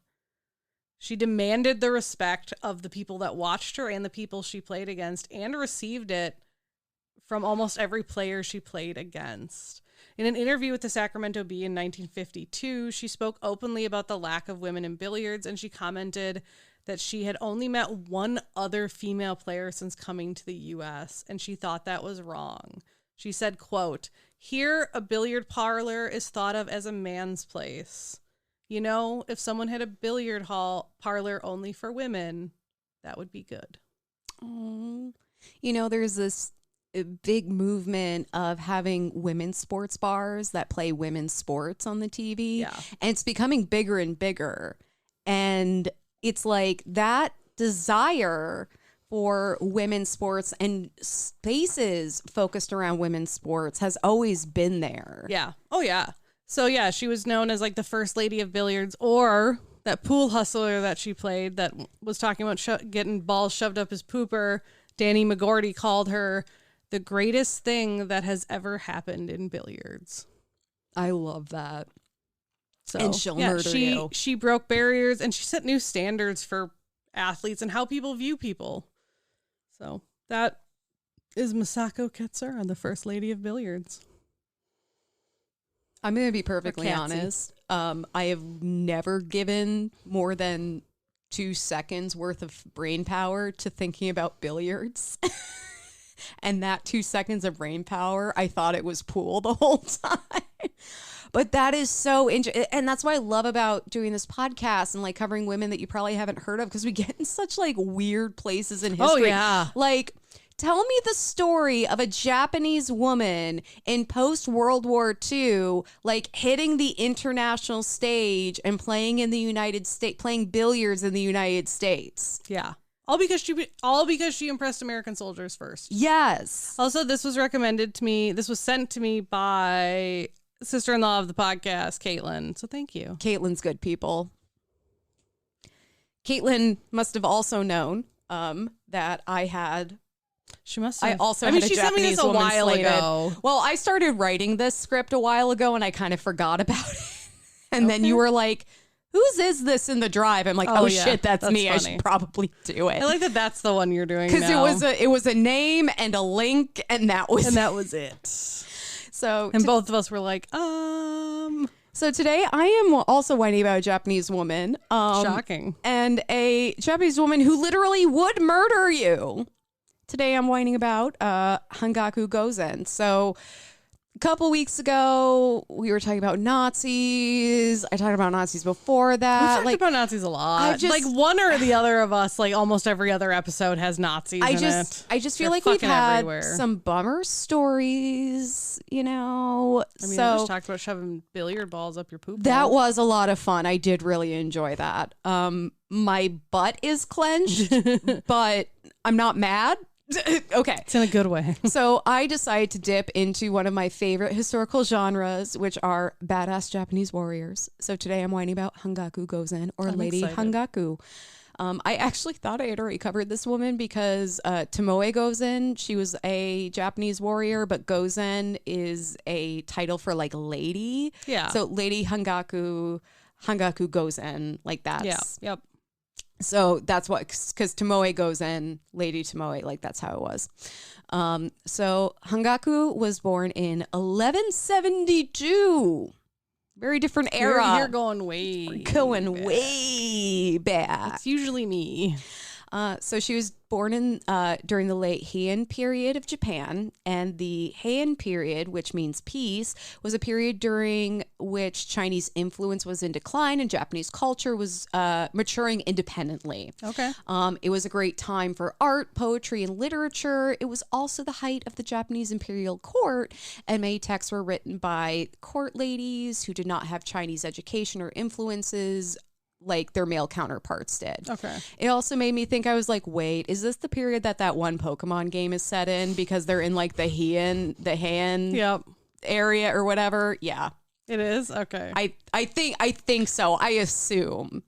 She demanded the respect of the people that watched her and the people she played against, and received it from almost every player she played against. In an interview with the Sacramento Bee in 1952, she spoke openly about the lack of women in billiards, and she commented that she had only met one other female player since coming to the U.S., and she thought that was wrong. She said, quote, "Here, a billiard parlor is thought of as a man's place. You know, if someone had a billiard parlor only for women, that would be good." Oh, you know, there's this big movement of having women's sports bars that play women's sports on the TV. Yeah. And it's becoming bigger and bigger. And it's like that desire for women's sports and spaces focused around women's sports has always been there. Yeah. Oh, yeah. So, yeah, she was known as like the first lady of billiards, or that pool hustler that she played that was talking about getting balls shoved up his pooper. Danny McGorty called her the greatest thing that has ever happened in billiards. I love that. So, and she'll murder you. She broke barriers, and she set new standards for athletes and how people view people. So that is Masako Katsura, the first lady of billiards. I'm going to be perfectly honest. I have never given more than 2 seconds worth of brain power to thinking about billiards. And that 2 seconds of brain power, I thought it was pool the whole time. But that is so interesting. And that's what I love about doing this podcast and like covering women that you probably haven't heard of, because we get in such like weird places in history. Oh, yeah. Like, tell me the story of a Japanese woman in post-World War II, like hitting the international stage and playing in the United States, playing billiards in the United States. Yeah. All because she impressed American soldiers first. Yes. Also, this was recommended to me. This was sent to me by sister-in-law of the podcast, Caitlin. So thank you. Caitlin's good people. Caitlin must have also known that I had... She must have. I also had a she Japanese sent me this a woman while slated. ago. Well, I started writing this script a while ago and I kind of forgot about it. And then you were like, whose is this in the drive? I'm like, oh yeah, shit, that's me. funny. I should probably do it. I like that that's the one you're doing Because now. it was a name and a link, and that was it. So And both of us were like, So today I am also whining about a Japanese woman. Shocking. And a Japanese woman who literally would murder you. Today I'm whining about Hangaku Gozen. So a couple weeks ago, we were talking about Nazis. I talked about Nazis before that. We've talked about Nazis a lot. I just- like one or the other of us, like almost every other episode has Nazis in it. I just feel They're like we've fucking had everywhere. some bummer stories, you know. I mean, so we just talked about shoving billiard balls up your poop that hole. was a lot of fun. I did really enjoy that. My butt is clenched, but I'm not mad. Okay. It's in a good way. So I decided to dip into one of my favorite historical genres, which are badass Japanese warriors. So today I'm whining about Hangaku Gozen, or Lady excited. Hangaku. I actually thought I had already covered this woman because Tomoe Gozen, she was a Japanese warrior, but Gozen is a title for like lady. Yeah. So Lady Hangaku Gozen, like that's. Yeah. Yep. So that's what, because Tomoe Gozen, Lady Tomoe, like that's how it was. So Hangaku was born in 1172. Very different era. You're going way back. It's usually me. So she was born in during the late Heian period of Japan, and the Heian period, which means peace, was a period during which Chinese influence was in decline and Japanese culture was maturing independently. Okay. It was a great time for art, poetry, and literature. It was also the height of the Japanese imperial court, and many texts were written by court ladies who did not have Chinese education or influences like their male counterparts did. Okay. It also made me think, I was like, wait, is this the period that one Pokemon game is set in because they're in like the Heian Yep. area or whatever? Yeah. It is? Okay. I think so. I assume.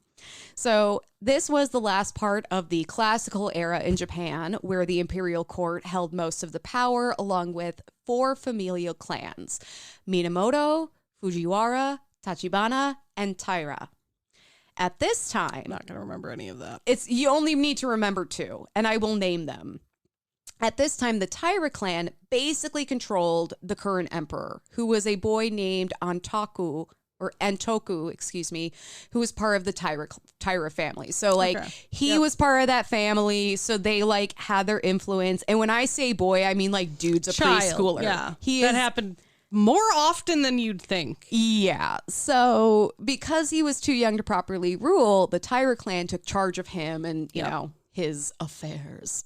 So this was the last part of the classical era in Japan, where the imperial court held most of the power, along with 4 familial clans: Minamoto, Fujiwara, Tachibana, and Taira. At this time, I'm not going to remember any of that. you only need to remember 2, and I will name them. At this time, the Taira clan basically controlled the current emperor, who was a boy named Antoku, who was part of the Taira family. So like he was part of that family, so they like had their influence. And when I say boy, I mean like dude's a preschooler. Yeah. That happened more often than you'd think. Yeah. So because he was too young to properly rule, the Taira clan took charge of him and, you know, his affairs.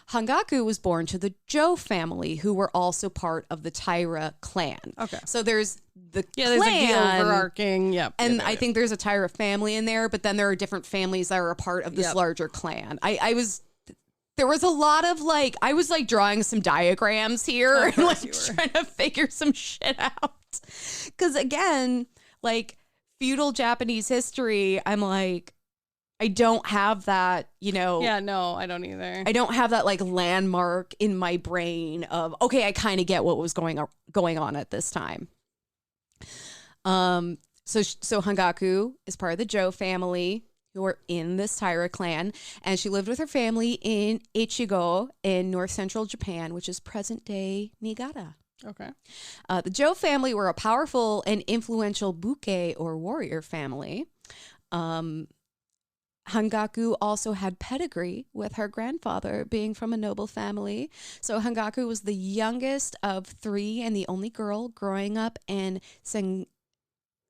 Hangaku was born to the Jo family, who were also part of the Taira clan. Okay. So there's the clan. There's a overarching, And I think there's a Taira family in there, but then there are different families that are a part of this larger clan. There was a lot of like, I was like drawing some diagrams here and like trying to figure some shit out. Because again, like feudal Japanese history, I'm like, I don't have that, you know. Yeah, no, I don't either. I don't have that like landmark in my brain of, okay, I kind of get what was going on at this time. So Hangaku is part of the Jo family, who are in this Taira clan, and she lived with her family in Echigo in north central Japan, which is present day Niigata. Okay. The Jo family were a powerful and influential buke or warrior family. Hangaku also had pedigree, with her grandfather being from a noble family. So Hangaku was the youngest of 3 and the only girl growing up in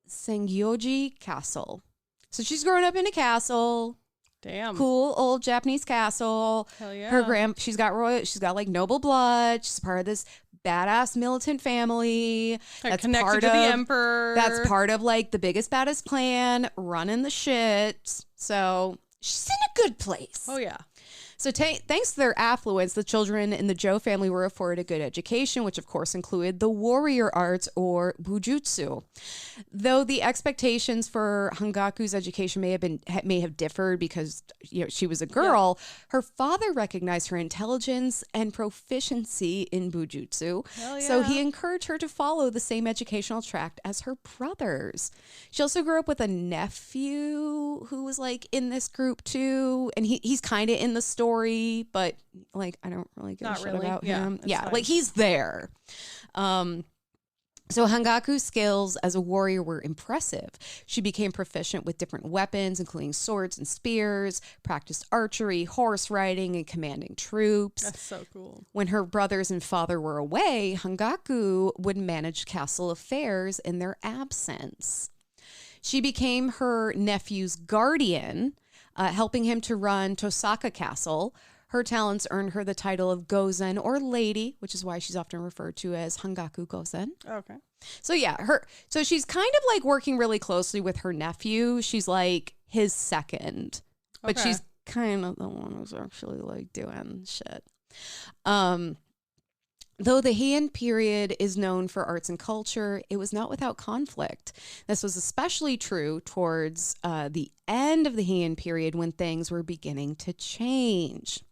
Sengyoji Castle. So she's growing up in a castle. Damn. Cool old Japanese castle. Hell yeah. She's got like noble blood. She's part of this badass militant family. That's connected to the emperor. That's part of like the biggest, baddest clan running the shit. So she's in a good place. Oh yeah. So thanks to their affluence, the children in the Jo family were afforded a good education, which of course included the warrior arts or bujutsu. Though the expectations for Hangaku's education may have differed because she was a girl, her father recognized her intelligence and proficiency in bujutsu. So he encouraged her to follow the same educational track as her brothers. She also grew up with a nephew who was like in this group too, and he's kind of in the story, but like I don't really give a shit about him. Yeah, like he's there. So Hangaku's skills as a warrior were impressive. She became proficient with different weapons, including swords and spears, practiced archery, horse riding, and commanding troops. That's so cool. When her brothers and father were away, Hangaku would manage castle affairs in their absence. She became her nephew's guardian, helping him to run Tosaka Castle. Her talents earned her the title of Gozen, or lady, which is why she's often referred to as Hangaku Gozen. Okay. So yeah, so she's kind of like working really closely with her nephew. She's like his second, but she's kind of the one who's actually like doing shit. Though the Heian period is known for arts and culture, it was not without conflict. This was especially true towards the end of the Heian period when things were beginning to change.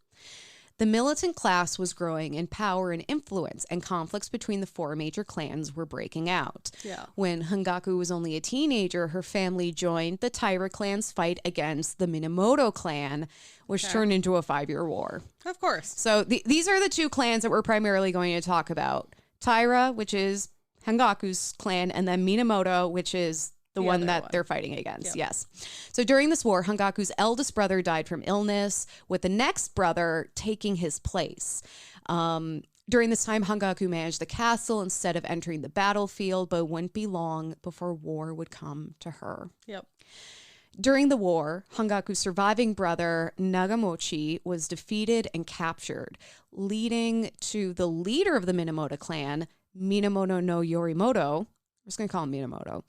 The militant class was growing in power and influence, and conflicts between the four major clans were breaking out. Yeah. When Hangaku was only a teenager, her family joined the Taira clan's fight against the Minamoto clan, which turned into a 5-year war. Of course. So these are the two clans that we're primarily going to talk about. Taira, which is Hangaku's clan, and then Minamoto, which is the one that they're fighting against. Yep. Yes. So during this war, Hangaku's eldest brother died from illness, with the next brother taking his place. During this time, Hangaku managed the castle instead of entering the battlefield, but it wouldn't be long before war would come to her. Yep. During the war, Hangaku's surviving brother, Nagamochi, was defeated and captured, leading to the leader of the Minamoto clan, Minamoto no Yorimoto. I'm just going to call him Minamoto.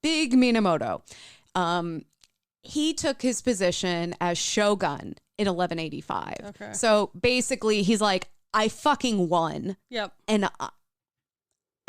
Big Minamoto. He took his position as shogun in 1185. Okay. So basically, he's like, I fucking won. Yep. And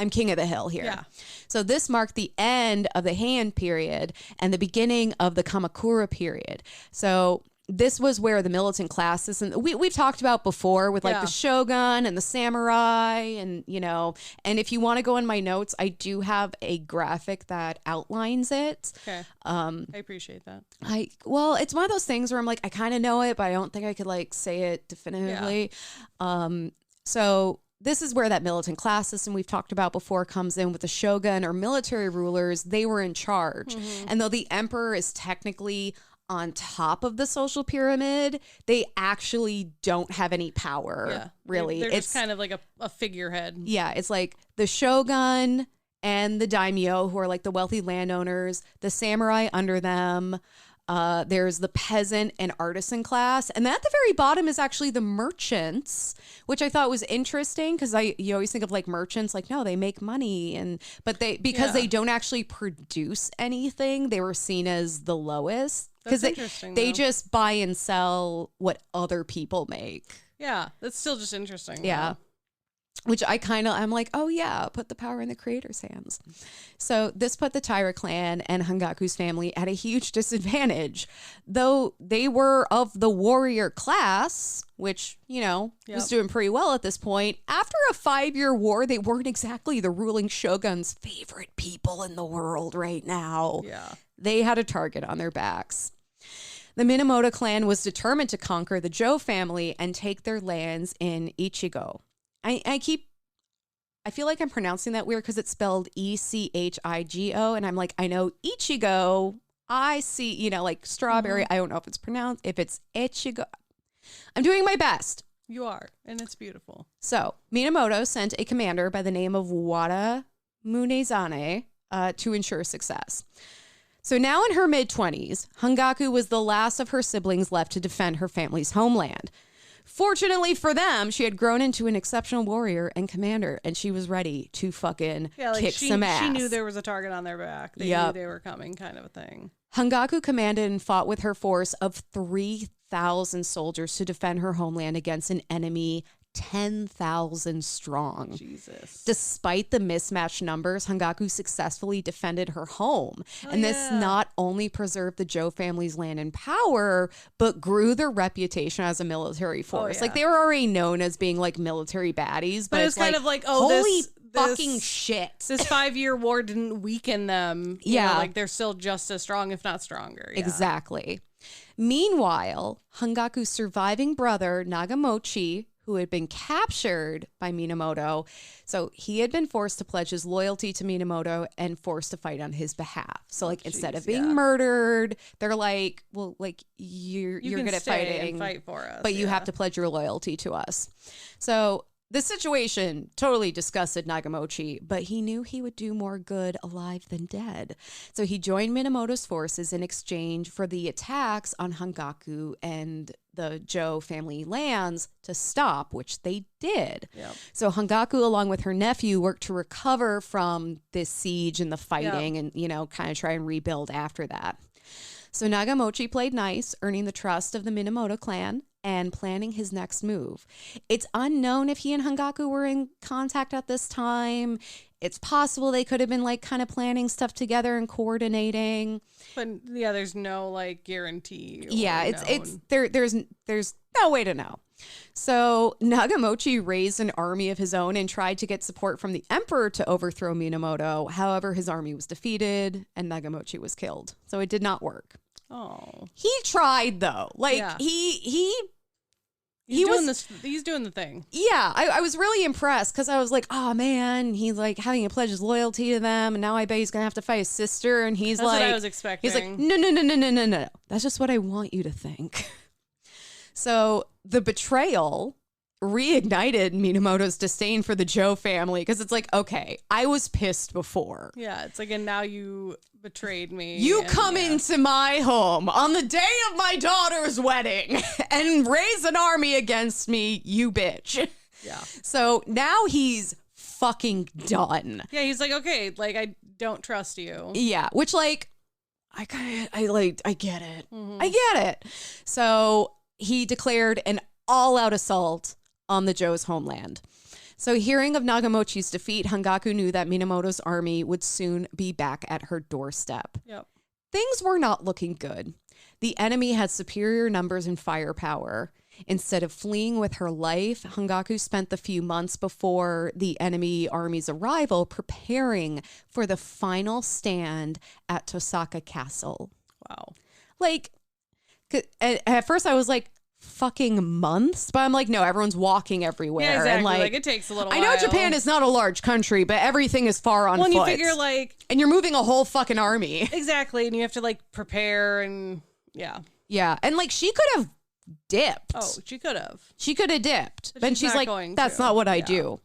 I'm king of the hill here. Yeah. So this marked the end of the Heian period and the beginning of the Kamakura period. So this was where the militant classes, and we've talked about before with like the shogun and the samurai, and and if you want to go in my notes, I do have a graphic that outlines it. Okay. I appreciate that. It's one of those things where I'm like, I kind of know it, but I don't think I could like say it definitively. So this is where that militant class system we've talked about before comes in with the shogun or military rulers. They were in charge. And though the emperor is technically on top of the social pyramid, they actually don't have any power, really. They're just kind of like a figurehead. Yeah, it's like the shogun and the daimyo, who are like the wealthy landowners, the samurai under them. There's the peasant and artisan class. And then at the very bottom is actually the merchants, which I thought was interesting because you always think of like merchants, like, no, they make money. But because they don't actually produce anything, they were seen as the lowest. Because they just buy and sell what other people make. Yeah, that's still just interesting. Yeah. Which I'm like, oh yeah, put the power in the creator's hands. So this put the Taira clan and Hangaku's family at a huge disadvantage. Though they were of the warrior class, which, was doing pretty well at this point. After a 5-year war, they weren't exactly the ruling shogun's favorite people in the world right now. Yeah. They had a target on their backs. The Minamoto clan was determined to conquer the Joe family and take their lands in Ichigo. I feel like I'm pronouncing that weird because it's spelled Echigo, and I'm like, I know Ichigo. I see, like strawberry. I don't know if it's Ichigo. I'm doing my best. You are, and it's beautiful. So Minamoto sent a commander by the name of Wada Munezane to ensure success. So now in her mid-20s, Hangaku was the last of her siblings left to defend her family's homeland. Fortunately for them, she had grown into an exceptional warrior and commander, and she was ready to fucking kick some ass. She knew there was a target on their back. They knew they were coming, kind of a thing. Hangaku commanded and fought with her force of 3,000 soldiers to defend her homeland against an enemy 10,000 strong. Jesus. Despite the mismatched numbers, Hangaku successfully defended her home. This not only preserved the Joe family's land and power, but grew their reputation as a military force. Like, they were already known as being like military baddies, but it's kind of like, holy fucking shit. This 5-year war didn't weaken them. You know, like they're still just as strong, if not stronger. Yeah. Exactly. Meanwhile, Hangaku's surviving brother, Nagamochi, who had been captured by Minamoto. So he had been forced to pledge his loyalty to Minamoto and forced to fight on his behalf. So instead of being murdered, they're like, well, like you're good at fighting and fight for us, but you have to pledge your loyalty to us. So the situation totally disgusted Nagamochi, but he knew he would do more good alive than dead. So he joined Minamoto's forces in exchange for the attacks on Hangaku and the Joe family lands to stop, which they did. Yep. So Hangaku, along with her nephew, worked to recover from this siege and the fighting and, kind of try and rebuild after that. So Nagamochi played nice, earning the trust of the Minamoto clan, and planning his next move. It's unknown if he and Hangaku were in contact at this time. It's possible they could have been like kind of planning stuff together and coordinating. But yeah, there's no like guarantee. Yeah, it's there's no way to know. So Nagamochi raised an army of his own and tried to get support from the emperor to overthrow Minamoto. However, his army was defeated and Nagamochi was killed. So it did not work. Oh. He tried though. Like Yeah. He's doing the thing. Yeah, I was really impressed because I was like, oh man, he's like having to pledge his loyalty to them, and now I bet he's gonna have to fight his sister. And That's what I was expecting. He's like, no. That's just what I want you to think. So the betrayal reignited Minamoto's disdain for the Joe family because it's like, okay, I was pissed before. Yeah, it's like, and now you betrayed me. You come into my home on the day of my daughter's wedding and raise an army against me, you bitch. Yeah. So now he's fucking done. Yeah, he's like, okay, like I don't trust you. Yeah, which like I get it. I get it. So he declared an all-out assault on the Joe's homeland. So hearing of Nagamochi's defeat, Hangaku knew that Minamoto's army would soon be back at her doorstep. Yep. Things were not looking good. The enemy had superior numbers and firepower. Instead of fleeing with her life, Hangaku spent the few months before the enemy army's arrival preparing for the final stand at Tosaka Castle. Wow. Like, at first I was like, fucking months, but I'm like, no, everyone's walking everywhere. Yeah, exactly. And like it takes a little while. I know Japan is not a large country, but everything is far on foot. Well, you figure like, and you're moving a whole fucking army. Exactly, and you have to like prepare and yeah, and like she could have dipped. Oh, she could have. She could have dipped, but she's like, that's to. not what I do.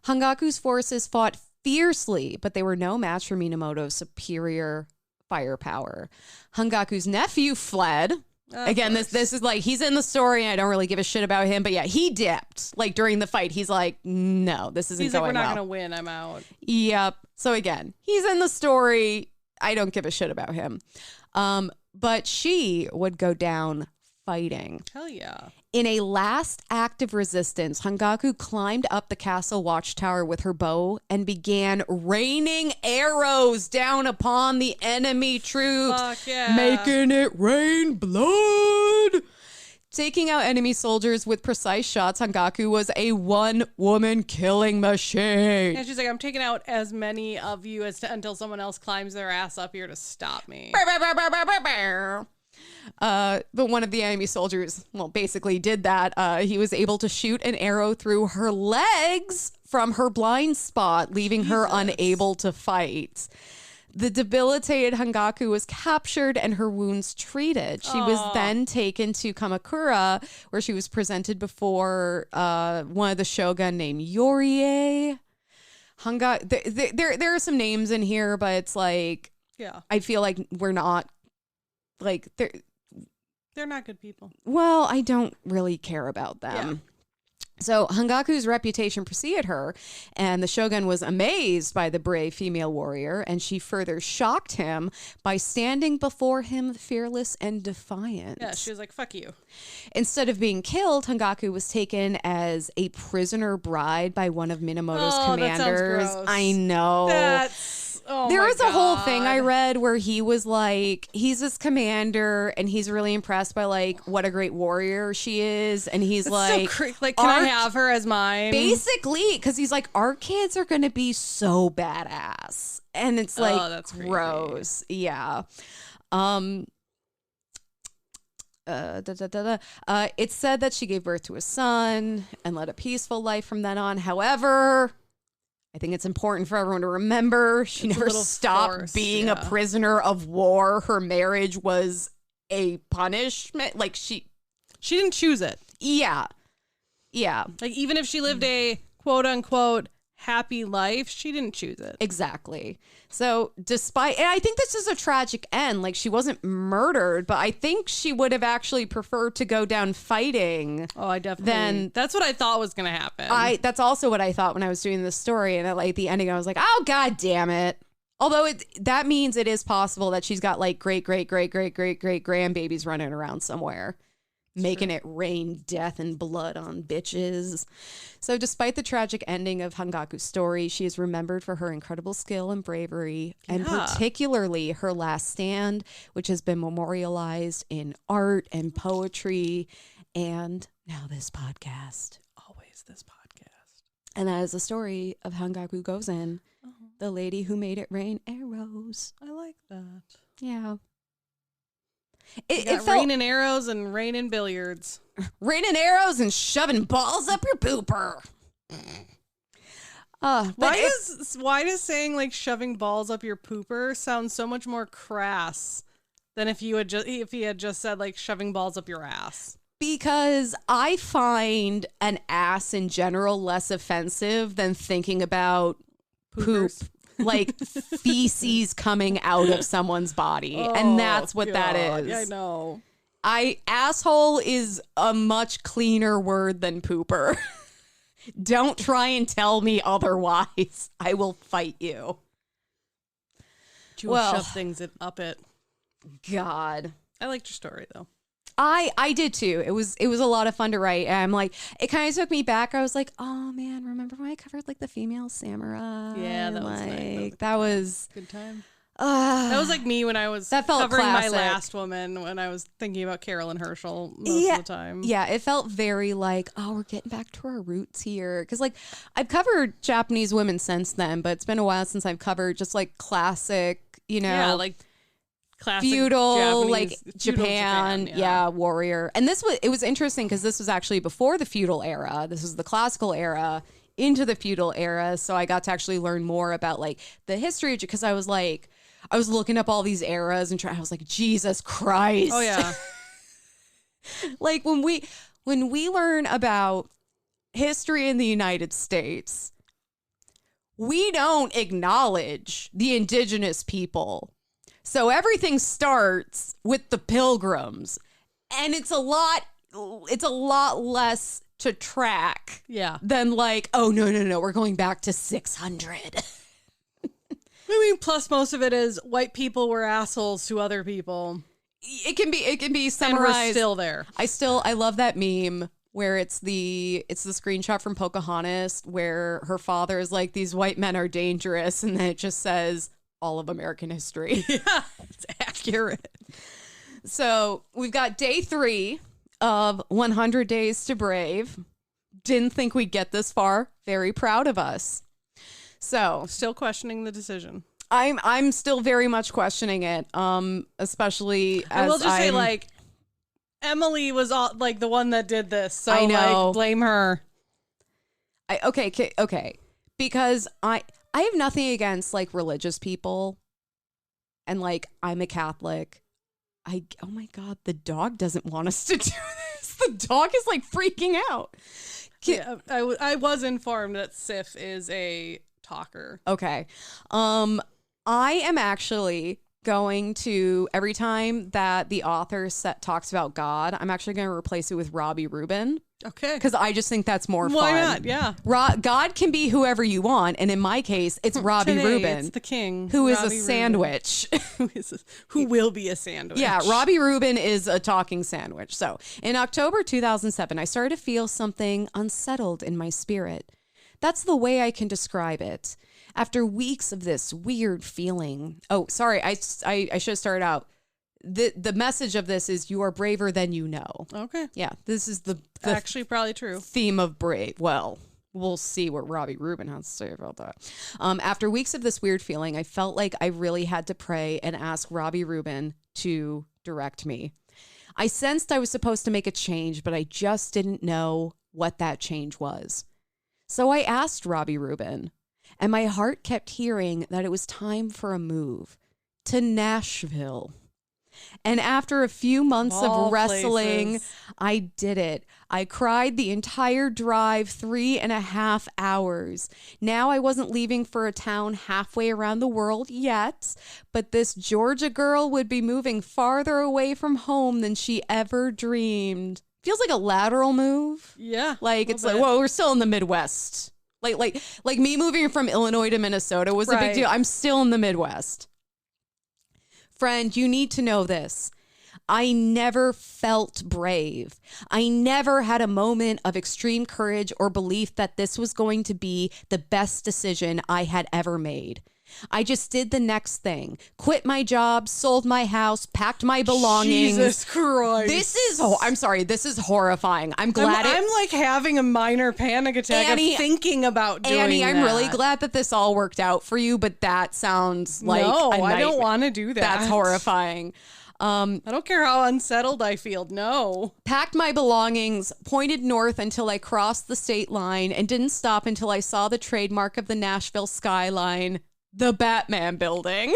Hangaku's forces fought fiercely, but they were no match for Minamoto's superior firepower. Hangaku's nephew fled. Again, this is like, he's in the story and I don't really give a shit about him, but yeah, he dipped like during the fight. He's like, no, this isn't going well. He's like, we're not going to win. I'm out. Yep. So again, he's in the story. I don't give a shit about him. But she would go down fighting. Hell yeah. In a last act of resistance, Hangaku climbed up the castle watchtower with her bow and began raining arrows down upon the enemy troops, Fuck yeah. making it rain blood. Taking out enemy soldiers with precise shots, Hangaku was a one-woman killing machine. And she's like, I'm taking out as many of you until someone else climbs their ass up here to stop me. But one of the enemy soldiers, basically did that. He was able to shoot an arrow through her legs from her blind spot, leaving her unable to fight. The debilitated Hangaku was captured and her wounds treated. She was then taken to Kamakura, where she was presented before one of the shogun named Yorie. There are some names in here, but it's like, I feel like we're not like they're not good people. Well, I don't really care about them. Yeah. So Hangaku's reputation preceded her, and the shogun was amazed by the brave female warrior, and she further shocked him by standing before him fearless and defiant. Yeah, she was like, fuck you. Instead of being killed, Hangaku was taken as a prisoner bride by one of Minamoto's commanders. That sounds gross. I know. There was a whole thing I read where he was like, he's this commander and he's really impressed by like what a great warrior she is. And he's like, can I have her as mine? Basically, because he's like, our kids are going to be so badass. And it's like, that's gross. creepy. Yeah. It's said that she gave birth to a son and led a peaceful life from then on. However, I think it's important for everyone to remember she never stopped being a prisoner of war. Her marriage was a punishment. Like she didn't choose it. Yeah. Yeah. Like even if she lived a quote unquote happy life, she didn't choose it. Exactly. So and I think this is a tragic end. Like she wasn't murdered, but I think she would have actually preferred to go down fighting. Oh, I definitely. That's what I thought was going to happen. That's also what I thought when I was doing this story. And at like the ending, I was like, oh, God damn it. Although that means it is possible that she's got like great grandbabies running around somewhere. making it rain death and blood on bitches. So despite the tragic ending of Hangaku's story, she is remembered for her incredible skill and bravery, and particularly her last stand, which has been memorialized in art and poetry, and now this podcast. Always this podcast. And that is the story of Hangaku Gozen, the lady who made it rain arrows. I like that. Yeah. It felt raining arrows and raining billiards. Raining arrows and shoving balls up your pooper. Why does saying like shoving balls up your pooper sound so much more crass than if he had just said like shoving balls up your ass? Because I find an ass in general less offensive than thinking about Poopers. poop. Like feces coming out of someone's body. And that's what that is. Yeah, I know. Asshole is a much cleaner word than pooper. Don't try and tell me otherwise. I will fight you. You will shove things up it. God. I liked your story though. I did too. It was a lot of fun to write. And I'm like, it kind of took me back. I was like, oh man, remember when I covered like the female samurai? Yeah, that was nice. That was good time. That was like me when I was covering classic. my last woman, when I was thinking about Carol and Herschel most of the time. Yeah, it felt very like, oh, we're getting back to our roots here. Because like I've covered Japanese women since then, but it's been a while since I've covered just like classic, like classic feudal, Japanese, like Japan, warrior. And it was interesting because this was actually before the feudal era. This was the classical era into the feudal era. So I got to actually learn more about like the history, because I was looking up all these eras and I was like, Jesus Christ. Oh yeah. Like when we learn about history in the United States, we don't acknowledge the indigenous people. So everything starts with the Pilgrims, and it's a lot less to track than like, oh no, we're going back to 600. I mean, plus most of it is white people were assholes to other people. It can be summarized. And we're still there. I love that meme where it's the screenshot from Pocahontas where her father is like, these white men are dangerous, and then it just says all of American history. Yeah, it's accurate. So we've got day 3 of 100 Days to Brave. Didn't think we'd get this far. Very proud of us. So still questioning the decision. I'm still very much questioning it. Especially as I will just say, like, Emily was all, like the one that did this, so I know. Like, blame her. Okay. Because I have nothing against like religious people, and like I'm a Catholic. Oh my God, the dog doesn't want us to do this. The dog is like freaking out. I was informed that Sif is a talker. Okay. I am actually going to, every time that the author talks about God, I'm actually going to replace it with Robbie Ruben. Okay. Because I just think that's more Why fun. not? Yeah. God can be whoever you want. And in my case, it's Robbie Ruben. It's the king. Who is Robbie a sandwich. Who will be a sandwich. Yeah, Robbie Ruben is a talking sandwich. So in October 2007, I started to feel something unsettled in my spirit. That's the way I can describe it. After weeks of this weird feeling. Oh, sorry. I should have started out. The message of this is you are braver than you know. Okay. Yeah, this is the actually probably true theme of brave. Well, we'll see what Robbie Ruben has to say about that. After weeks of this weird feeling, I felt like I really had to pray and ask Robbie Ruben to direct me. I sensed I was supposed to make a change, but I just didn't know what that change was. So I asked Robbie Ruben, and my heart kept hearing that it was time for a move to Nashville. And after a few months of wrestling, I did it. I cried the entire drive, 3.5 hours. Now I wasn't leaving for a town halfway around the world yet, but this Georgia girl would be moving farther away from home than she ever dreamed. Feels like a lateral move. Yeah. Like it's like, whoa, we're still in the Midwest. Like me moving from Illinois to Minnesota was a big deal. I'm still in the Midwest. Friend, you need to know this. I never felt brave. I never had a moment of extreme courage or belief that this was going to be the best decision I had ever made. I just did the next thing. Quit my job, sold my house, packed my belongings. Jesus Christ. I'm sorry, this is horrifying. I'm glad I'm like having a minor panic attack Annie, of thinking about doing Annie, I'm that. really glad that this all worked out for you, but that sounds like No, a I don't nightmare. want to do that. That's horrifying. I don't care how unsettled I feel. No. Packed my belongings, pointed north until I crossed the state line, and didn't stop until I saw the trademark of the Nashville skyline, the Batman building.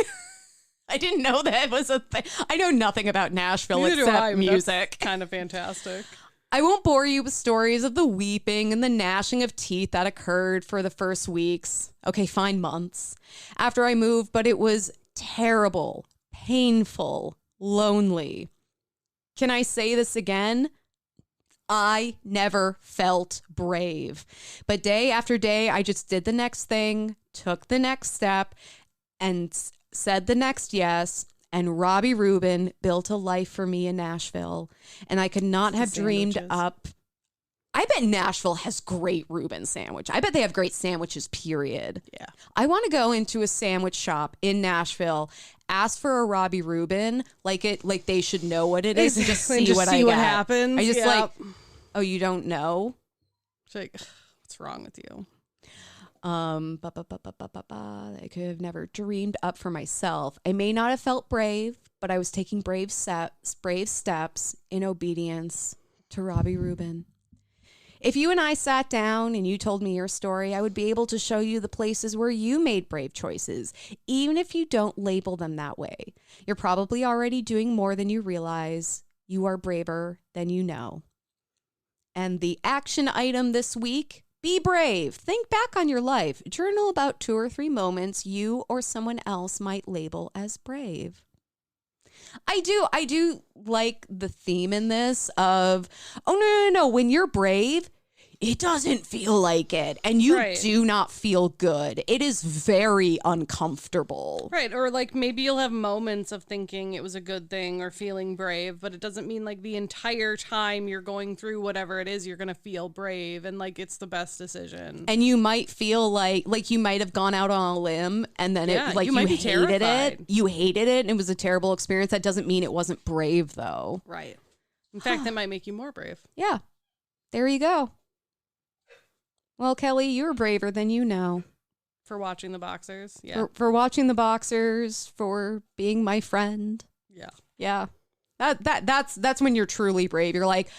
I didn't know that was a thing. I know nothing about Nashville Neither do except I, but music. that's kind of fantastic. I won't bore you with stories of the weeping and the gnashing of teeth that occurred for the first weeks. Okay, fine, months after I moved, but it was terrible, painful, lonely. Can I say this again? I never felt brave. But day after day, I just did the next thing, took the next step, and said the next yes. And Robbie Ruben built a life for me in Nashville. And I could not have dreamed up. I bet Nashville has great Reuben sandwich. I bet they have great sandwiches, period. Yeah. I want to go into a sandwich shop in Nashville, ask for a Robbie Ruben, like they should know what it is, and just see what I get. happens. I just oh, you don't know? It's like, what's wrong with you? I could have never dreamed up for myself. I may not have felt brave, but I was taking brave steps in obedience to Robbie Ruben. If you and I sat down and you told me your story, I would be able to show you the places where you made brave choices, even if you don't label them that way. You're probably already doing more than you realize. You are braver than you know. And the action item this week, be brave. Think back on your life. Journal about 2 or 3 moments you or someone else might label as brave. I do like the theme in this of, oh, no. When you're brave, it doesn't feel like it. And you do not feel good. It is very uncomfortable. Right. Or like maybe you'll have moments of thinking it was a good thing or feeling brave, but it doesn't mean like the entire time you're going through whatever it is, you're going to feel brave and like it's the best decision. And you might feel like you might have gone out on a limb and then you hated terrified. it. You hated it and it was a terrible experience. That doesn't mean it wasn't brave though. Right. In fact, that might make you more brave. Yeah. There you go. Well, Kelley, you're braver than you know. For watching the boxers. Yeah. For watching the boxers, for being my friend. Yeah. Yeah. That's when you're truly brave. You're like,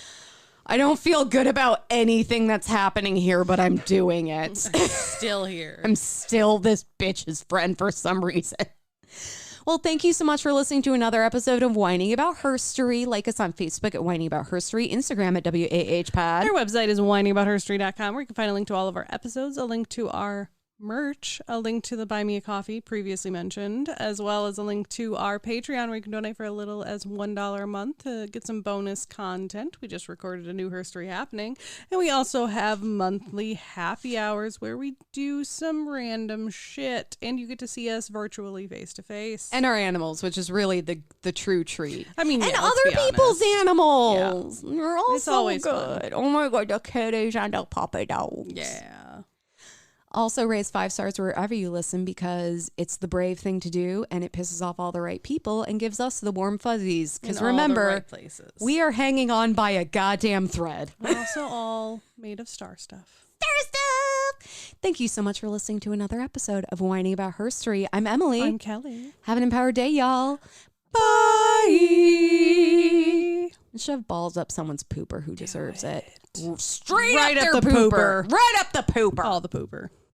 I don't feel good about anything that's happening here, but I'm doing it. I'm still here. I'm still this bitch's friend for some reason. Well, thank you so much for listening to another episode of Whining About Herstory. Like us on Facebook at Whining About Herstory, Instagram at WAHpod. Our website is whiningaboutherstory.com, where you can find a link to all of our episodes, a link to our merch, a link to the Buy Me a Coffee previously mentioned, as well as a link to our Patreon, where you can donate for as little as $1 a month to get some bonus content. We just recorded a new Herstory happening, and we also have monthly happy hours where we do some random shit, and you get to see us virtually face to face. And our animals, which is really the true treat. I mean, and yeah, other people's animals. Yeah. They're all It's so always good. fun. Oh my God, the kitties and the puppy dogs. Yeah. Also raise 5 stars wherever you listen, because it's the brave thing to do and it pisses off all the right people and gives us the warm fuzzies. Because remember, right places. we are hanging on by a goddamn thread. We're also all made of star stuff. Star stuff! Thank you so much for listening to another episode of Whining About Herstory. I'm Emily. I'm Kelley. Have an empowered day, y'all. Bye. Shove balls up someone's pooper who deserves it. Straight Right up up their the pooper. pooper. Right up the pooper. All the pooper.